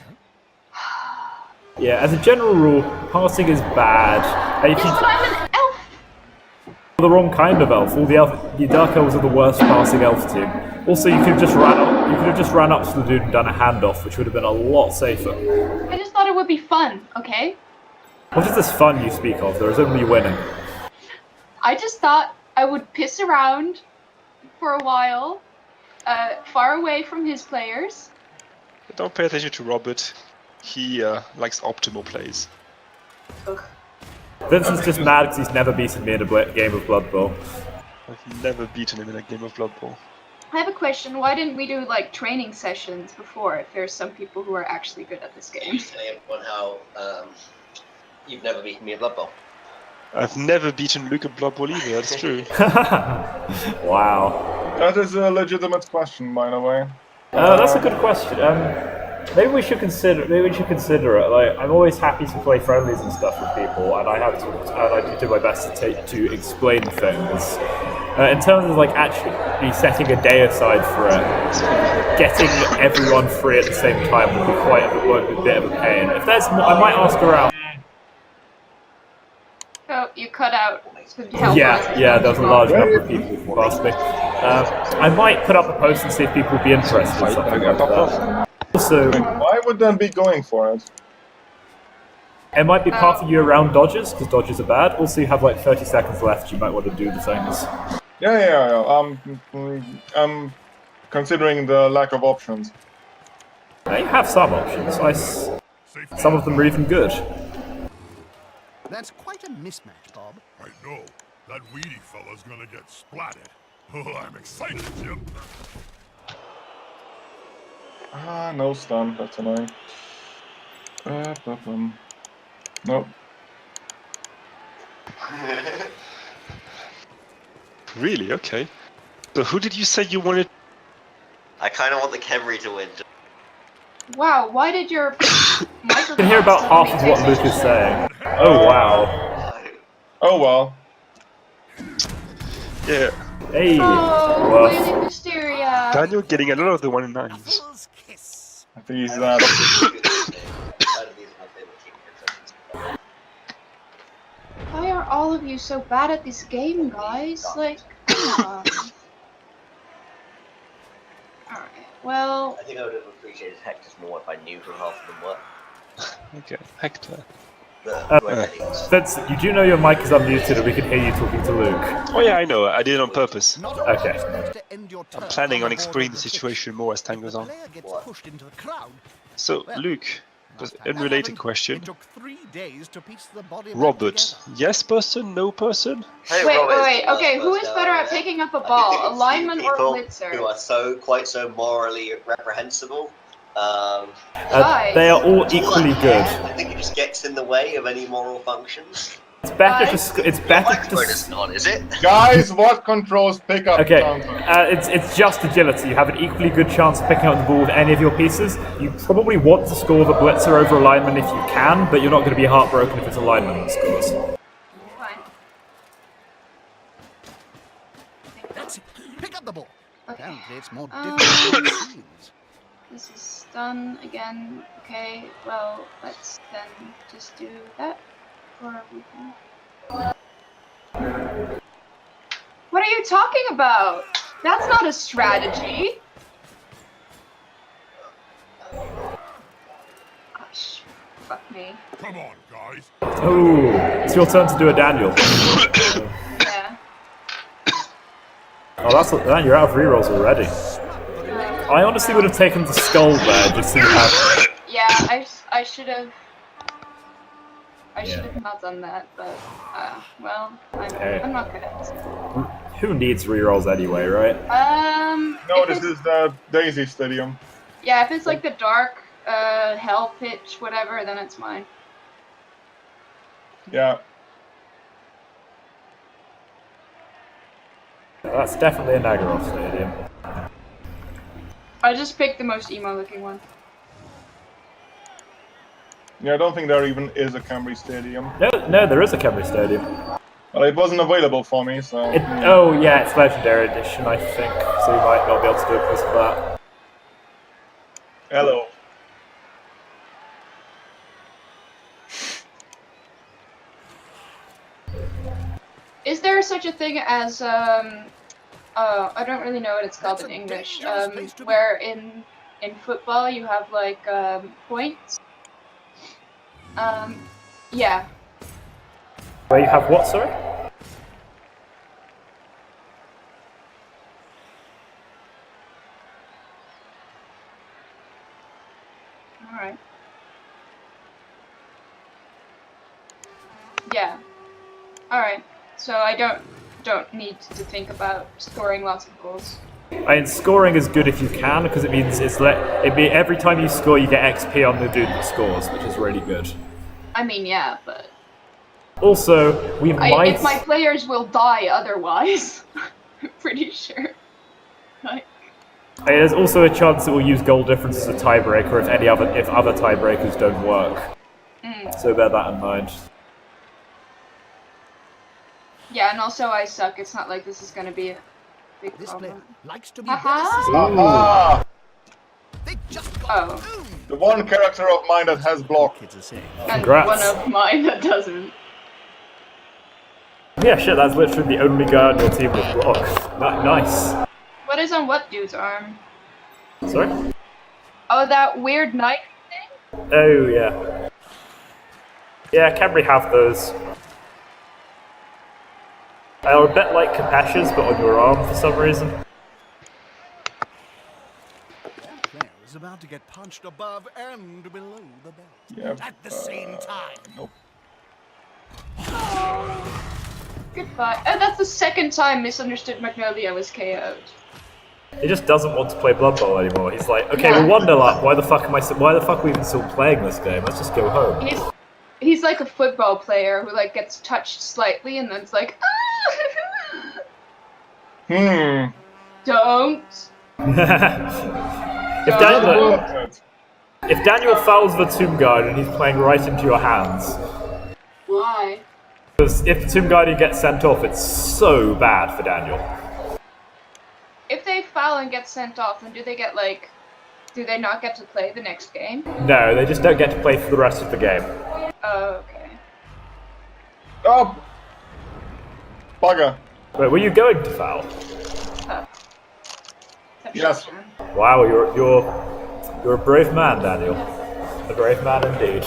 Yeah, as a general rule, passing is bad. Yes, but I'm an elf. The wrong kind of elf. All the dark elves are the worst passing elf team. Also, you could have just ran up to the dude and done a handoff, which would have been a lot safer. I just thought it would be fun, okay? What is this fun you speak of? There is only winning. I just thought I would piss around for a while, far away from his players. Don't pay attention to Robert. He likes optimal plays. Ugh. Vincent's just mad because he's never beaten me in a game of Blood Bowl. I've never beaten him in a game of Blood Bowl. I have a question. Why didn't we do like training sessions before? If there's some people who are actually good at this game. Telling everyone how you've never beaten me in Blood Bowl. I've never beaten Luke at Blood Bowl either. That's true. Wow. That is a legitimate question, by the way. That's a good question. Maybe we should consider it. Like, I'm always happy to play friendlies and stuff with people, and I do my best to explain things. In terms of like actually setting a day aside for it, getting everyone free at the same time would be a bit of a pain. If there's more, I might ask around. Oh, you cut out. Yeah, there's a large number of people who asked me. I might put up a post and see if people would be interested in something like that. Also, why would then be going for it? It might be part of you around dodges, because dodges are bad. Also, you have like 30 seconds left, you might want to do the things. Yeah. I'm considering the lack of options. You have some options. Some of them are even good. That's quite a mismatch, Bob. I know. That weedy fella's gonna get splatted. Oh, I'm excited, Jim. No stun. That's annoying. Nope. Really? Okay. So who did you say you wanted? I kind of want the Khemri to win. Wow, why did your microphone... You can hear about half of what Luke is saying. Oh, wow. Oh, well. Yeah. Hey. Oh, Lady Mysteria. Daniel getting a lot of the 1 in 9s. I think he's that. Why are all of you so bad at this game, guys? Like, come on. Alright, well... I think I would have appreciated Hector's more if I knew who half of them were. Okay, Hector. Vincent, you do know your mic is unmuted and we can hear you talking to Luke. Oh yeah, I know. I did it on purpose. Okay. I'm planning on exploring the situation more as time goes on. So, Luke, unrelated question. Robert, yes person, no person? Hey, wait. Okay, who is better at picking up a ball, a lineman or a blitzer? Who are quite so morally reprehensible. They are all equally good. I think it just gets in the way of any moral functions. It's better it's better Blackbird is not, is it? Guys, what controls pickup? Okay, counter? it's just agility. You have an equally good chance of picking up the ball with any of your pieces. You probably want to score the blitzer over a lineman if you can, but you're not going to be heartbroken if it's a lineman that scores. Fine. That's it. Pick up the ball. Okay. Apparently it's more difficult than it seems. This is done again. Okay, well, let's then just do that. Or we can... What are you talking about? That's not a strategy. Gosh, fuck me. Come on, guys. Oh, it's your turn to do a Daniel. Yeah. Oh, you're out of rerolls already. I honestly would have taken the skull there just so you have. Yeah, I should have. I should have not done that, but well, I'm not good at this. Who needs rerolls anyway, right? No, this is the Daisy Stadium. Yeah, if it's like the dark, hell pitch, whatever, then it's mine. Yeah. That's definitely a Nagaroth stadium. I just picked the most emo-looking one. Yeah, I don't think there even is a Camry Stadium. No, there is a Camry Stadium. Well, it wasn't available for me, so... Oh, yeah, it's Legendary Edition, I think, so you might not be able to do it because of that. Hello. Is there such a thing as, I don't really know what it's called in English, where in football you have, like, points? Yeah. Where you have what, sorry? Alright. Yeah. Alright. So I don't need to think about scoring lots of goals. I mean, scoring is good if you can, because it means every time you score you get XP on the dude that scores, which is really good. I mean, yeah, but... Also, if my players will die otherwise, I'm pretty sure. Like... There's also a chance that we'll use goal difference as a tiebreaker if other tiebreakers don't work. So bear that in mind. Yeah, and also I suck. It's not like this is gonna be a big This problem. player likes to be Aha! They just got The one character of mine that has block. And Congrats. one of mine that doesn't. Yeah, shit, that's literally the only guy on your team with block. Nice. What is on what dude's arm? Sorry? Oh, that weird knife thing? Oh, yeah. Yeah, Camry have those. They are a bit like Capashas, but on your arm for some reason. That player is about to get punched above and below the belt. Yeah. At the same time. Nope. Goodbye. Oh, that's the second time Misunderstood Magnolia was KO'd. He just doesn't want to play Blood Bowl anymore. He's like, okay, we're 1-0 up. Why the fuck are we even still playing this game? Let's just go home. He's like a football player who like gets touched slightly and then it's like, Don't. If Daniel fouls the Tomb Guard and he's playing right into your hands. Why? Because if the Tomb Guardian gets sent off, it's so bad for Daniel. If they foul and get sent off, then do they not get to play the next game? No, they just don't get to play for the rest of the game. Oh, okay. Oh! Bugger. Wait, were you going to foul? Yes. Wow, you're a brave man, Daniel. A brave man indeed.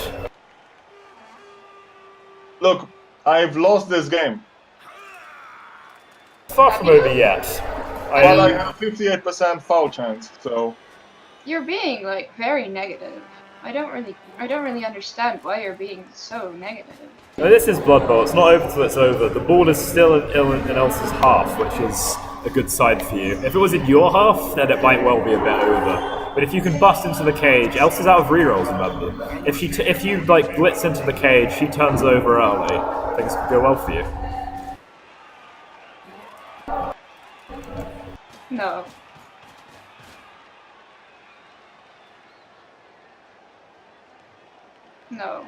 Look, I've lost this game. Far from over yet. Well, I have a 58% foul chance, so... You're being, like, very negative. I don't really understand why you're being so negative. No, this is Blood Bowl. It's not over till it's over. The ball is still in Elsa's half, which is a good sign for you. If it was in your half, then it might well be a bit over. But if you can bust into the cage, Else is out of rerolls, remember. If you like blitz into the cage, she turns over early. Things could go well for you. No. No.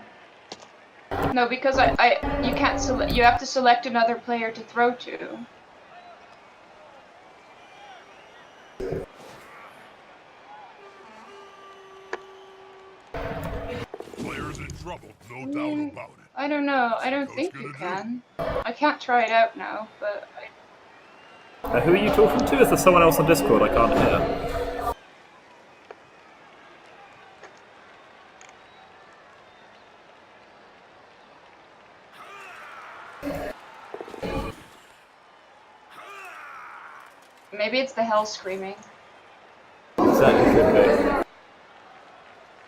No, because you can't select. You have to select another player to throw to. Player's in trouble, no doubt about it. I don't know. I don't think you can. I can't try it out now, but. Who are you talking to? Is there someone else on Discord I can't hear? Maybe it's the hell screaming. Exactly, could be.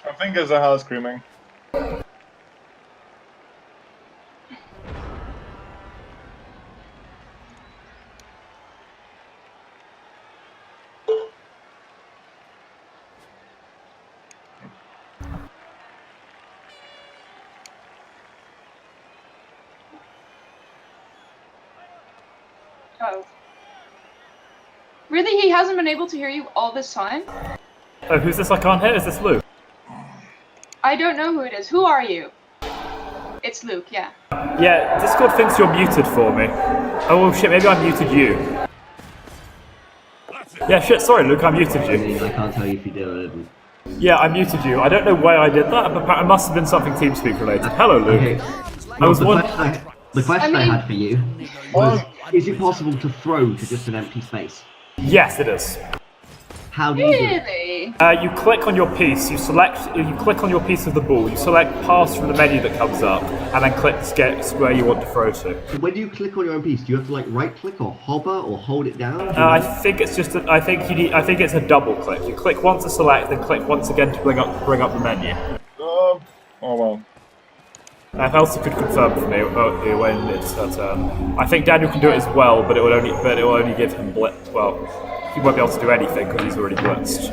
I think it's a hell screaming. Oh. Really? He hasn't been able to hear you all this time? Oh, who's this I can't hear? Is this Luke? I don't know who it is. Who are you? It's Luke, yeah. Yeah, Discord thinks you're muted for me. Oh shit, maybe I muted you. Yeah, shit, sorry Luke, I muted you. I can't tell you if you did or didn't. Yeah, I muted you. I don't know why I did that, but it must have been something TeamSpeak related. Hello, Luke. Okay. I was the question I had for you was, is it possible to throw to just an empty space? Yes, it is. How do you do it? Really? You click on your piece, you click on your piece of the ball, you select pass from the menu that comes up, and then click where you want to throw to. When you click on your own piece, do you have to like right click or hover or hold it down? I think it's just I think it's a double click. You click once to select, then click once again to bring up the menu. Oh well. Elsa could confirm for me when it's her turn. I think Daniel can do it as well, but it will only give him blitz. Well, he won't be able to do anything because he's already blitzed.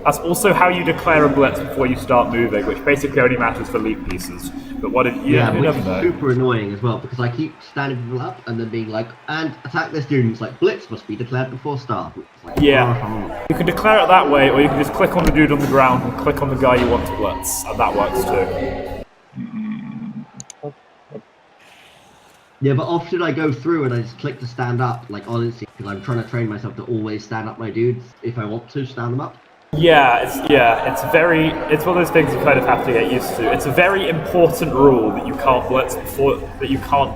That's also how you declare a blitz before you start moving, which basically only matters for leap pieces. But what if you never know? Super annoying as well because I keep standing people up and then being like, and attack this dude. And it's like blitz must be declared before start. Like, yeah, you can declare it that way, or you can just click on the dude on the ground and click on the guy you want to blitz, and that works too. Yeah, but often I go through and I just click to stand up, like honestly, because I'm trying to train myself to always stand up my dudes if I want to stand them up. It's one of those things you kind of have to get used to. It's a very important rule that you can't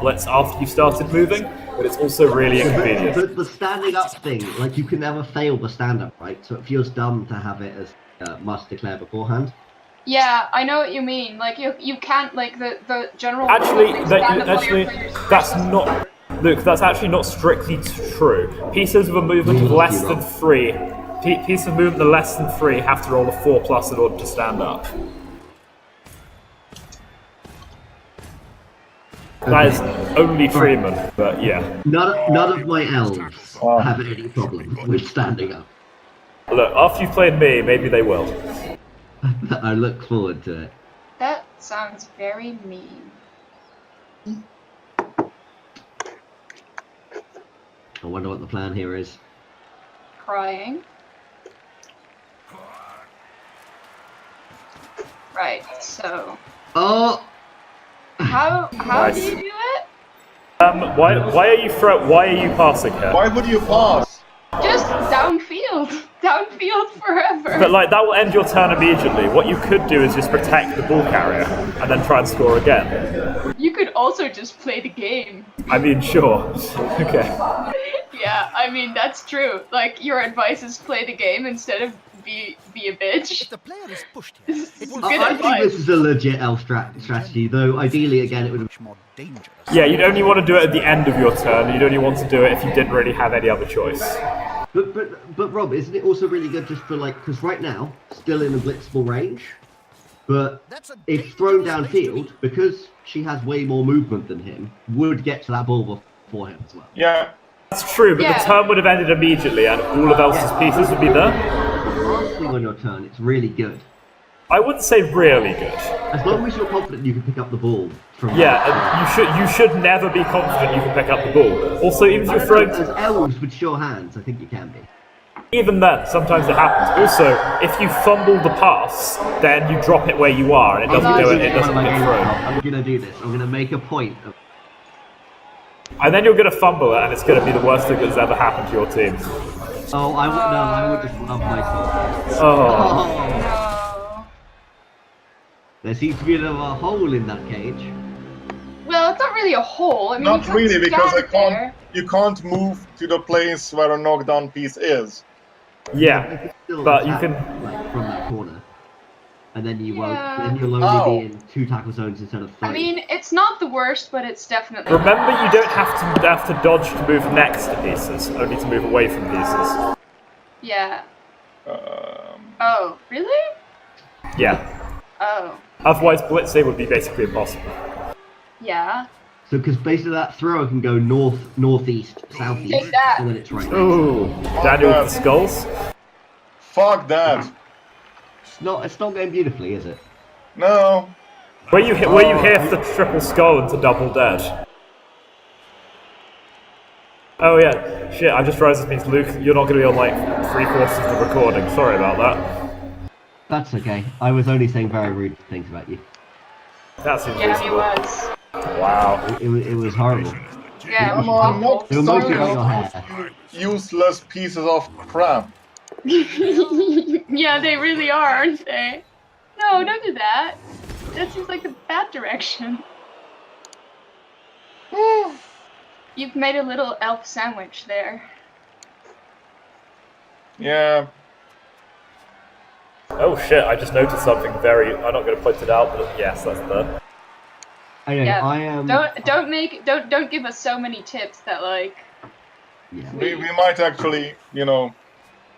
blitz after you started moving, but it's also really inconvenient. But the standing up thing, like you can never fail the stand up, right? So it feels dumb to have it as must declare beforehand. Yeah, I know what you mean. Like you can't like the general. That's not. Luke, that's actually not strictly true. Pieces of a movement of less than 3. Pieces of movement of less than 3 have to roll a 4+ in order to stand up. That is only Freeman, but yeah. None of my elves have any problem with standing up. Look, after you've played me, maybe they will. I look forward to it. That sounds very mean. I wonder what the plan here is. Crying. Right, so. Oh! How Nice. do you do it? Why are you passing here? Why would you pass? Just downfield. Downfield forever. But like that will end your turn immediately. What you could do is just protect the ball carrier and then try and score again. You could also just play the game. I mean, sure. Okay. Yeah, I mean that's true. Like your advice is play the game instead of be a bitch. If the player is pushed here, it will Good I advice. think this is a legit elf strategy, though ideally, again, it would much more dangerous. Yeah, you'd only want to do it at the end of your turn. You'd only want to do it if you didn't really have any other choice. But Rob, isn't it also really good just for like, because right now, still in a blitzable range, but if thrown downfield, because she has way more movement than him, would get to that ball before him as well. Yeah. That's true, but the turn would have ended immediately and all of Elsa's pieces would be there. swing on your turn, it's really good. I wouldn't say really good. As long as you're confident you can pick up the ball from. Yeah, you should never be confident you can pick up the ball. Also, even if you're throwing as elves with sure hands, I think you can be. Even then, sometimes it happens. Also, if you fumble the pass, then you drop it where you are, and it doesn't go. It doesn't get thrown. I'm gonna do this. I'm gonna make a point of. And then you're gonna fumble it, and it's gonna be the worst thing that's ever happened to your team. Oh, I would just love myself. Oh. No. There seems to be a bit of a hole in that cage. Well, it's not really a hole. I mean, Not you really, because there. you can't move to the place where a knockdown piece is. Yeah, but you can like from that corner, and then you won't. Yeah. Then you'll only be in 2 tackle zones instead of 3. I mean, it's not the worst, but it's definitely. remember you don't have to dodge to move next to pieces, only to move away from pieces. Yeah. Oh, really? Yeah. Oh. Otherwise, blitzing would be basically impossible. Yeah. So, because basically that thrower can go north, northeast, southeast, Take that. and then it's right. Ooh, Daniel with the skulls. Fuck that. It's not going beautifully, is it? No. Where you hit the triple skull into double dead. Oh yeah, shit! I just realized this means Luke, you're not going to be on like 3/4 of the recording. Sorry about that. That's okay. I was only saying very rude things about you. That seems Yeah, he reasonable. was. Wow. It was horrible. Yeah. Come on, knock They were mostly someone on your else, hair. you useless pieces of crap. Yeah, they really are, aren't they? No, don't do that. That seems like the bad direction. You've made a little elf sandwich there. Yeah. Oh shit! I just noticed something very. I'm not going to point it out, but yes, that's there. Anyway, Yeah. I am. Don't give us so many tips that like. Yeah. We might actually,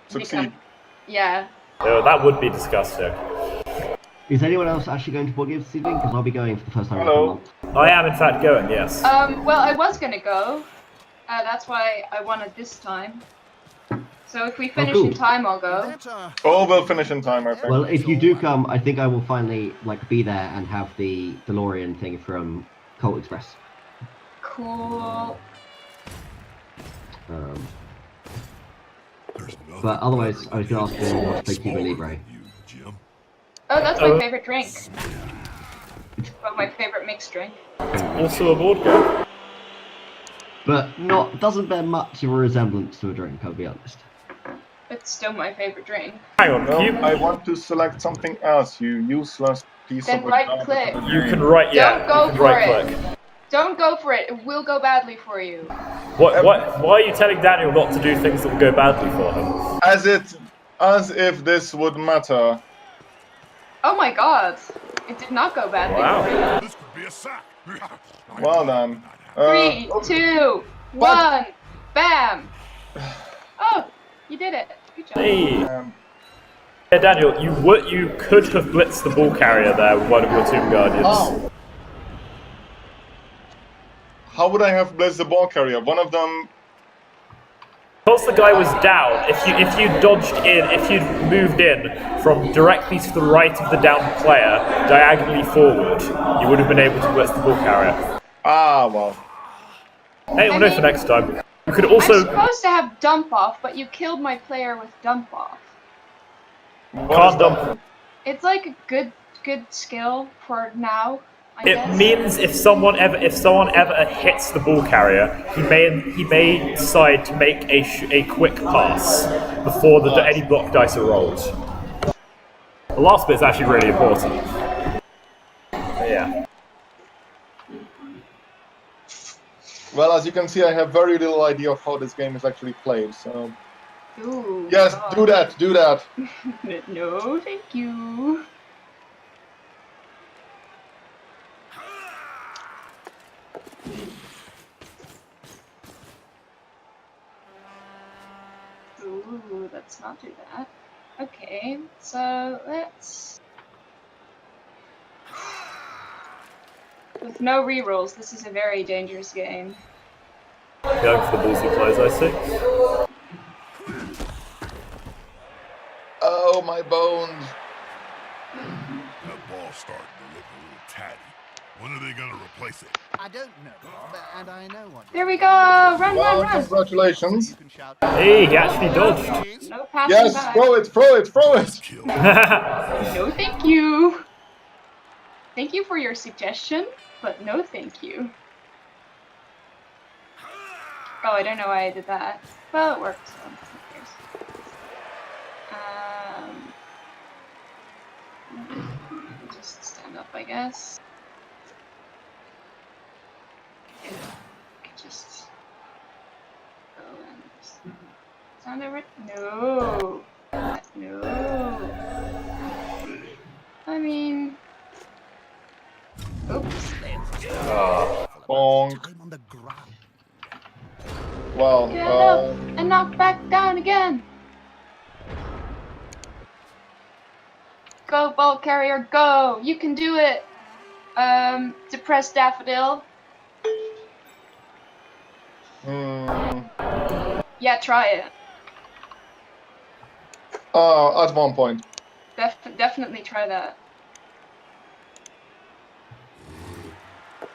succeed. Become, yeah. Oh, that would be disgusting. Is anyone else actually going to board games this evening? Because I'll be going for the first time in a Hello. month. I am in fact going. Yes. Well, I was gonna go. That's why I wanted this time. So if we finish cool. in time, I'll go. All will finish in time, I think. Well, if you do come, I think I will finally be there and have the DeLorean thing from Colt Express. Cool. But otherwise, I was going to ask if anyone wants to play Cuba Libre. Oh, that's my favorite drink. Well, my favorite mixed drink. Also a board game. But doesn't bear much of a resemblance to a drink, I'll be honest. It's still my favorite drink. Hang on, No, you I want to select something else, you useless piece Then of right garbage. click. you can right Don't go you can for right it. click. Don't go for it. It will go badly for you. What? Why are you telling Daniel not to do things that will go badly for him? As if this would matter. Oh my god. It did not go badly Wow. for you. This could be a sack. Well done. 3, 2, 1, bam! Oh, you did it. Good job. Hey. Um, Yeah, Daniel, you could have blitzed the ball carrier there with one of your Tomb Guardians. Oh. How would I have blitzed the ball carrier? One of them. Because the guy was down, if you dodged in, if you moved in from directly to the right of the down player, diagonally forward, you would have been able to blitz the ball carrier. Ah, well. Hey, we'll know for next time. You could also. I'm supposed to have dump off, but you killed my player with dump off. Can't dump. It's like a good skill for now. I It guess. means if someone ever hits the ball carrier, he may decide to make a quick pass before any block dice are rolled. The last bit is actually really important. Yeah. Well, as you can see, I have very little idea of how this game is actually played, so... Ooh, Yes, God. do that! No, thank you. Ooh, let's not do that. Okay, so let's... With no rerolls, this is a very dangerous game. Going for the ballsy plays, I see. Oh Oh, my bones. That ball's starting to look a little tatty. When are they gonna replace it? I don't know, and I know what. There we go. Run, Well, run, run. congratulations. You can shout. Hey, he actually dodged. No passing Yes, by. throw it, throw it, throw it. Kill. No, thank you. Thank you for your suggestion, but no, thank you. Oh, I don't know why I did that. Well, it worked. So who cares? Just stand up, I guess. Just go and sound over it. No. No. I mean. Oops. Bonk. Time on the ground. Well, Get up and knock back down again. Go, ball carrier, go! You can do it. Depressed daffodil. Yeah, try it. At one point. Definitely try that.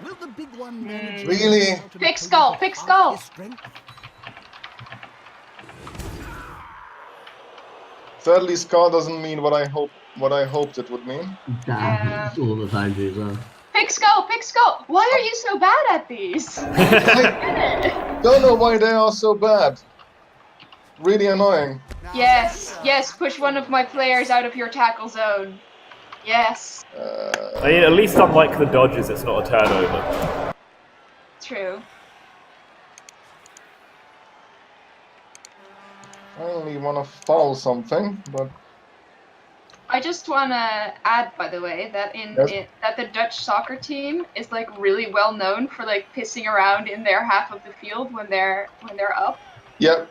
Will the big one manage Really? to Pick skull, pick skull. his strength? Sadly, Scar doesn't mean what I hoped it would mean. Damn, it's all the time, Jesus. Pick skull, pick skull. Why are you so bad at these? I don't know why they are so bad. Really annoying. Yes, yes. Push one of my players out of your tackle zone. Yes. I mean, at least unlike the dodges, it's not a turnover. True. I only want to foul something, but I just want to add, by the way, that that the Dutch soccer team is like really well known for like pissing around in their half of the field when they're up. yep.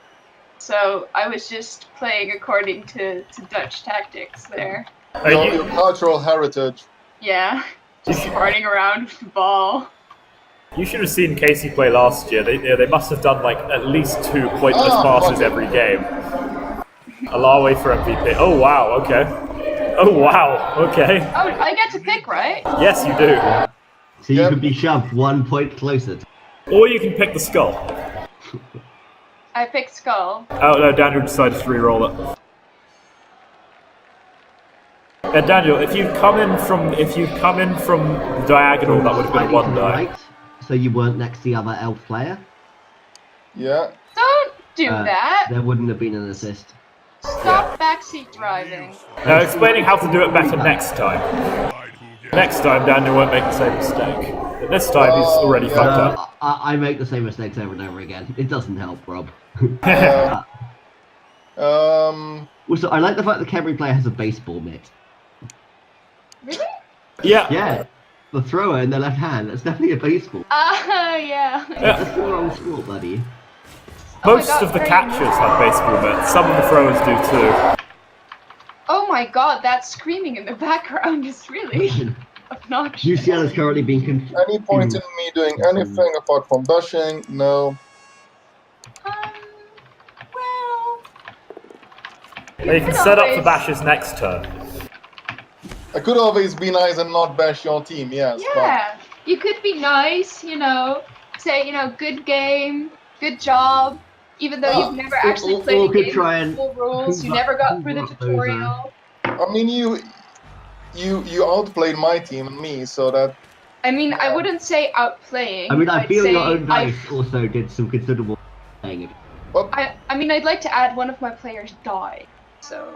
So I was just playing according to Dutch tactics there. Your cultural heritage. Yeah, just farting around with the ball. You should have seen Casey play last year. They must have done like at least 2 pointless passes every game. Alawe for MVP. Oh wow, okay. Oh wow, okay. Oh, I get to pick, right? Yes, you do. So you could be shoved 1 point closer. Or you can pick the skull. I picked skull. Oh no, Daniel decided to re-roll it. Yeah, Daniel, if you'd come in from the diagonal, that would have been a 1 die. Right, so you weren't next to the other elf player. Yeah. Don't do that. There wouldn't have been an assist. Stop backseat driving. Now, explaining how to do it better next time. Next time, Daniel won't make the same mistake. But this time, he's already fucked up. I make the same mistakes over and over again. It doesn't help, Rob. Also, I like the fact that every player has a baseball mitt. Really? Yeah. Yeah, the thrower in the left hand. That's definitely a baseball. Yeah. That's the wrong sport, buddy. Most God, of the very catchers nice. have baseball mitts. Some of the throwers do too. Oh my god, that screaming in the background is really obnoxious. UCL is currently being Any point in me doing anything apart from dashing? No. Well... You can set up for bashes next turn. I could always be nice and not bash your team, yes. Yeah, you could be nice, you know, say, you know, good game, good job, even though you've never actually played a game with full rules, you never got through the tutorial. I mean, you outplayed my team and me, so that... I mean, I wouldn't say outplaying. I mean, I I'd feel say your own dice also did some considerable playing. I mean, I'd like to add one of my players died, so...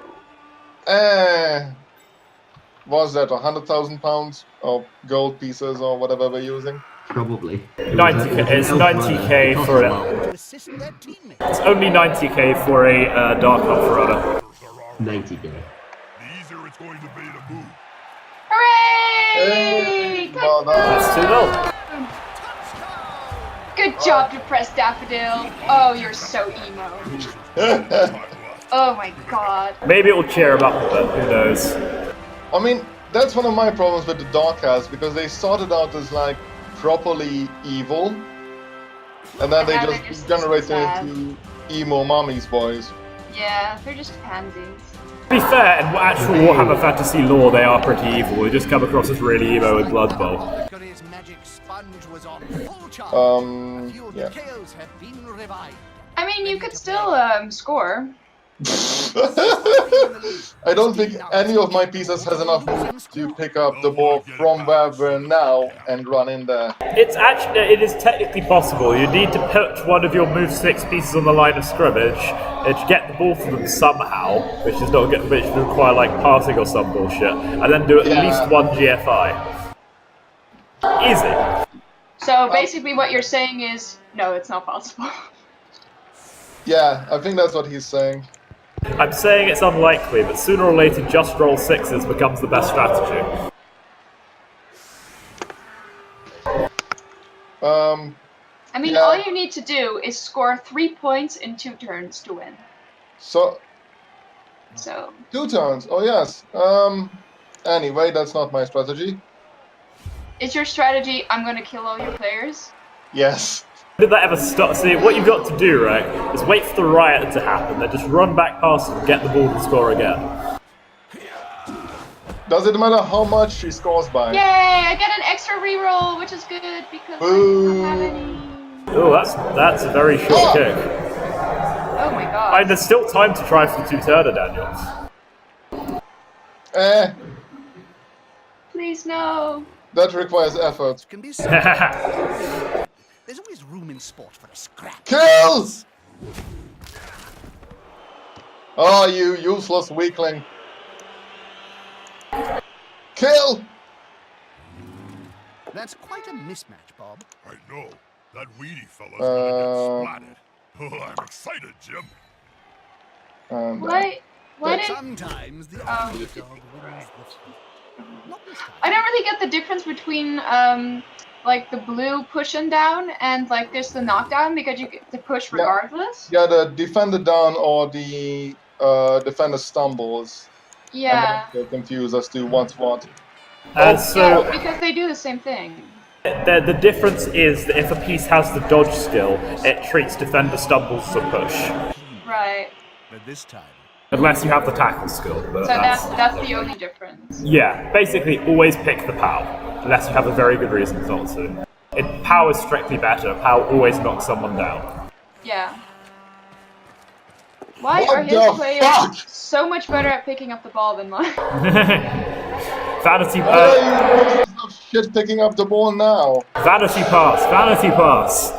Was that 100,000 pounds of gold pieces or whatever we're using? Probably. 90k. It's 90k for it. It's only 90k for a Dark Elf runner. 90k. The easier it's going to be to move. Hooray! Well, That's 2-0. Good job, Depressed Daffodil. Oh, you're so emo. Oh my god. Maybe it will cheer him up a bit. Who knows? I mean, that's one of my problems with the Darkcast, because they started out as like properly evil, and then they just generated into emo mummies boys. Yeah, they're just pansies. To be fair, in actual Warhammer Fantasy lore, they are pretty evil. They just come across as really emo in Blood Bowl. Yeah. I mean, you could still score. I don't think any of my pieces has enough moves to pick up the ball from where we're now and run in there. It is technically possible. You need to put one of your move 6 pieces on the line of scrimmage and get the ball to them somehow, which would require like passing or some bullshit, and then do at least one GFI. Easy. So basically, what you're saying is no, it's not possible. Yeah, I think that's what he's saying. I'm saying it's unlikely, but sooner or later just roll 6s becomes the best strategy. I mean, all you need to do is score 3 points in 2 turns to win. So 2 turns, oh yes. Anyway, that's not my strategy. Is your strategy, I'm gonna kill all your players? Yes. Did that ever stop? See, what you've got to do, right, is wait for the riot to happen, then just run back past them and get the ball to score again. Does it matter how much she scores by? Yay! I get an extra reroll, which is good because I don't have any. Oh, that's a very short kick. Oh my god. There's still time to try for the 2-turner, Daniel. Please no. That requires effort. There's always room in sport for a scrap. Kills! Oh, you useless weakling. Kill! That's quite a mismatch, Bob. I know. That weedy fella's gonna get splatted. Oh, I'm excited, Jim. Why did... Sometimes the underdog wins the... Not this time. I don't really get the difference between like the blue pushing down and like there's the knockdown because you get to push regardless. Yeah, the defender down or the defender stumbles. Yeah. I'm confused as to what's what. So because they do the same thing. The difference is that if a piece has the dodge skill, it treats defender stumbles as a push. Right. But this time. Unless you have the tackle skill. But so that's the only difference. Yeah, basically always pick the POW, unless you have a very good reason not to. POW is strictly better. POW always knocks someone down. Yeah. Why are his players so much better at picking up the ball than mine? Vanity shit picking up the ball now. Vanity pass. Vanity pass.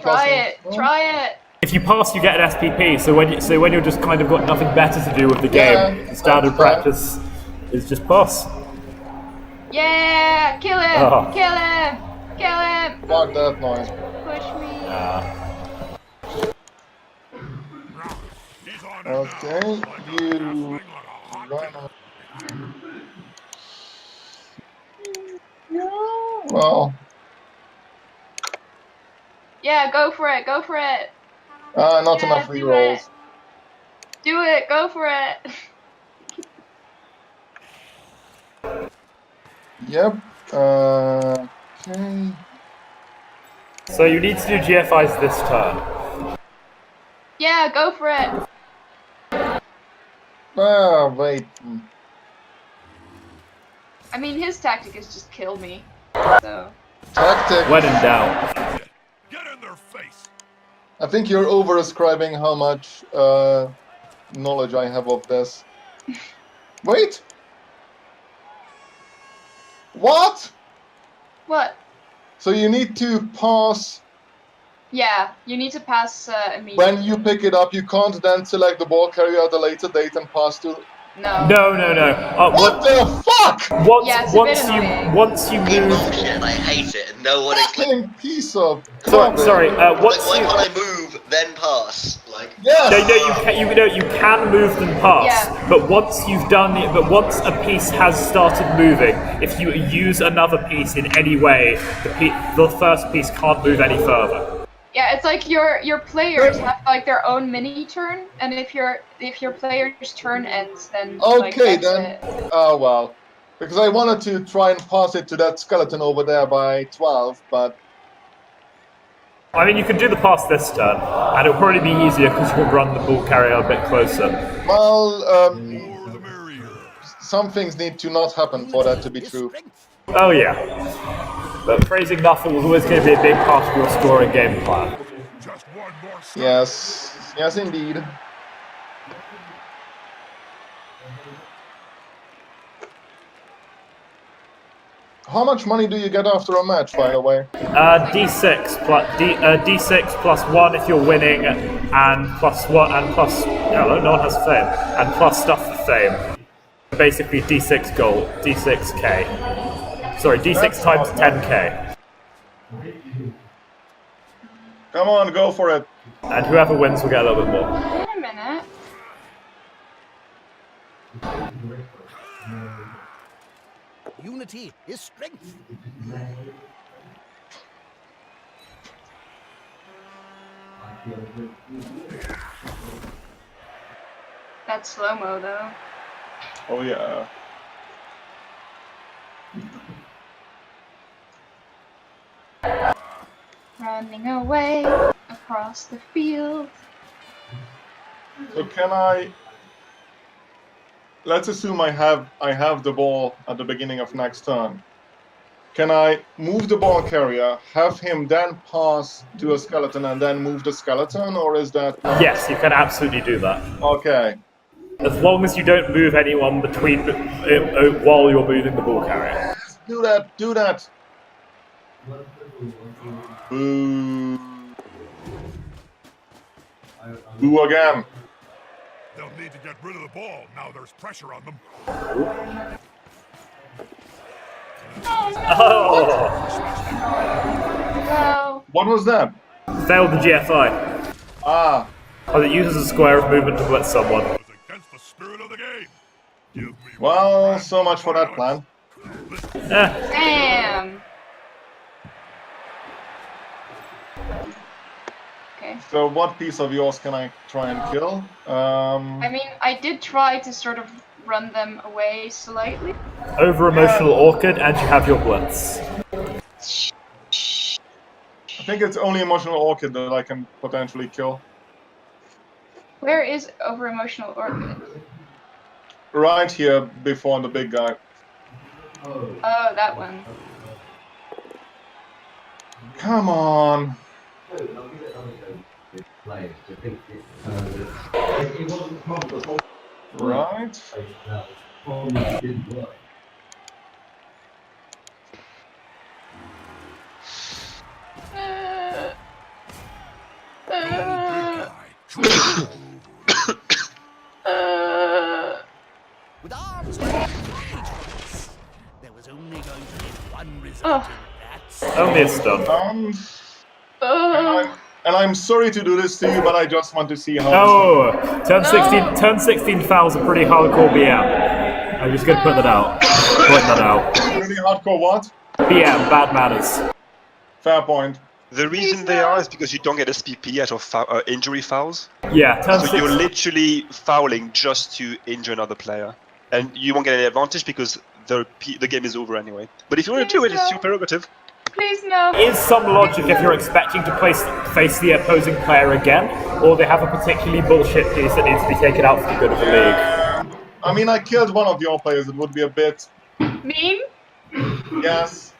Try it. If you pass, you get an SPP. So when you're just kind of got nothing better to do with the game, the standard practice is just pass. Yeah, kill him! Oh. Kill him! Kill him! Fuck that noise. Push me. Okay, you run on. No. Well. Yeah, go for it. Go for it. Not enough rerolls. Do it. Go for it. Yep. Okay. So you need to do GFIs this turn. Yeah, go for it. Wait. I mean, his tactic is just kill me. So. Tactic. When in doubt. Get in their face. I think you're over-ascribing how much knowledge I have of this. Wait. What? What? So you need to pass. Yeah, you need to pass immediately. When you pick it up, you can't then select the ball carrier at a later date and pass to. No. No. What the fuck? Once you move. Bullshit, I hate it. No one Fucking piece of. Sorry. Why can't I move then pass? Like. Yes. No, you can move then pass. Yeah. But once once a piece has started moving, if you use another piece in any way, the first piece can't move any further. Yeah, it's like your players have like their own mini turn, and if your player's turn ends, then Okay, like, then. it. Oh well, because I wanted to try and pass it to that skeleton over there by 12, but I mean, you can do the pass this turn, and it'll probably be easier because you'll run the ball carrier a bit closer. Well, some things need to not happen for that to be true. Oh yeah. But phrasing nothing was always going to be a big part of your scoring game plan. Yes. Yes, indeed. How much money do you get after a match, by the way? D6 plus D6 plus 1 if you're winning, and plus 1 and plus no one has fame, and plus stuff for fame. Basically D6 gold, D6k. Sorry, D6 times 10k. Come on, go for it. And whoever wins will get a little bit more. Wait a minute. Unity is strength. That's slow-mo, though. Oh, yeah. Running away across the field. So can I... Let's assume I have the ball at the beginning of next turn. Can I move the ball carrier, have him then pass to a skeleton and then move the skeleton, or is that not... Yes, you can absolutely do that. Okay. As long as you don't move anyone between while you're moving the ball carrier. Do that, do that. Boo. Boo again. They'll need to get rid of the ball now there's pressure on them. Oh! Well, What was that? Failed the GFI. Ah. Oh, it uses a square of movement to blitz someone. It was against the spirit of the game. Give me Well, so much for that plan. damn. Okay. So what piece of yours can I try and kill? I mean, I did try to sort of run them away slightly. Over emotional orchid, and you have your blitz. I think it's only emotional orchid that I can potentially kill. Where is over emotional orchid? Right here before the big guy. Oh, that one. Come on. Right. With arms there was only going to be one result in that. Only a stun. And I'm sorry to do this to you, but I just want to see how... Oh! Turn 16 fouls a pretty hardcore BM. I'm just gonna put that out. Point that out. Really hardcore what? BM, bad manners. Fair point. The reason they are is because you don't get SPP out of injury fouls. Yeah, turn So you're literally fouling just to injure another player. And you won't get any advantage because the game is over anyway. But if you want to do it, it's your prerogative. Please no. Is some logic if you're expecting to face the opposing player again, or they have a particularly bullshit piece that needs to be taken out for the good of the league? I mean, I killed one of your players. It would be a bit... Mean? Yes.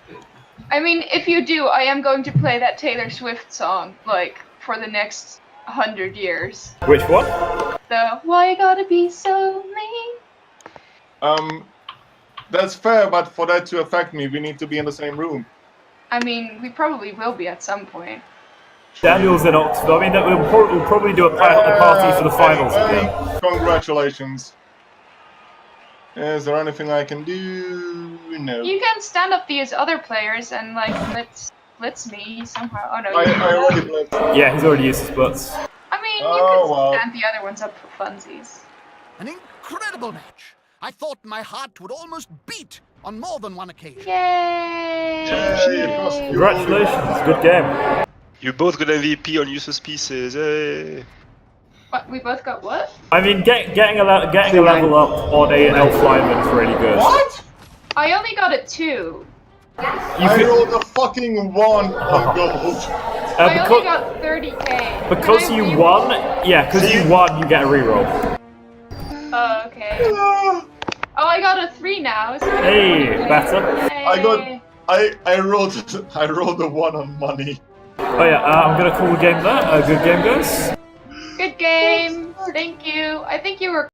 I mean, if you do, I am going to play that Taylor Swift song, like, for the next 100 years. Which one? The Why You Gotta Be So Mean? That's fair, but for that to affect me, we need to be in the same room. I mean, we probably will be at some point. Daniel's in Oxford. I mean, we'll probably do a party for the finals again. Congratulations. Is there anything I can do? No. You can stand up these other players and, like, blitz me somehow. Oh no, I already blitzed. Yeah, he's already used his blitz. I mean, you can stand the other ones up for funsies. An incredible match. I thought my heart would almost beat on more than one occasion. Yay! Congratulations, good game. You both got MVP on useless pieces. Hey. What? We both got what? I mean, getting a level up on a elf lineman is really good. What? I only got a 2. I rolled a fucking 1 on gold. I only got 30k. Because you won, because you won, you get a reroll. Oh, okay. Oh, I got a 3 now. So Hey, better. Hey. I rolled a 1 on money. Oh yeah, I'm gonna call the game there. Good game, guys. Good game. Thank you. I think you were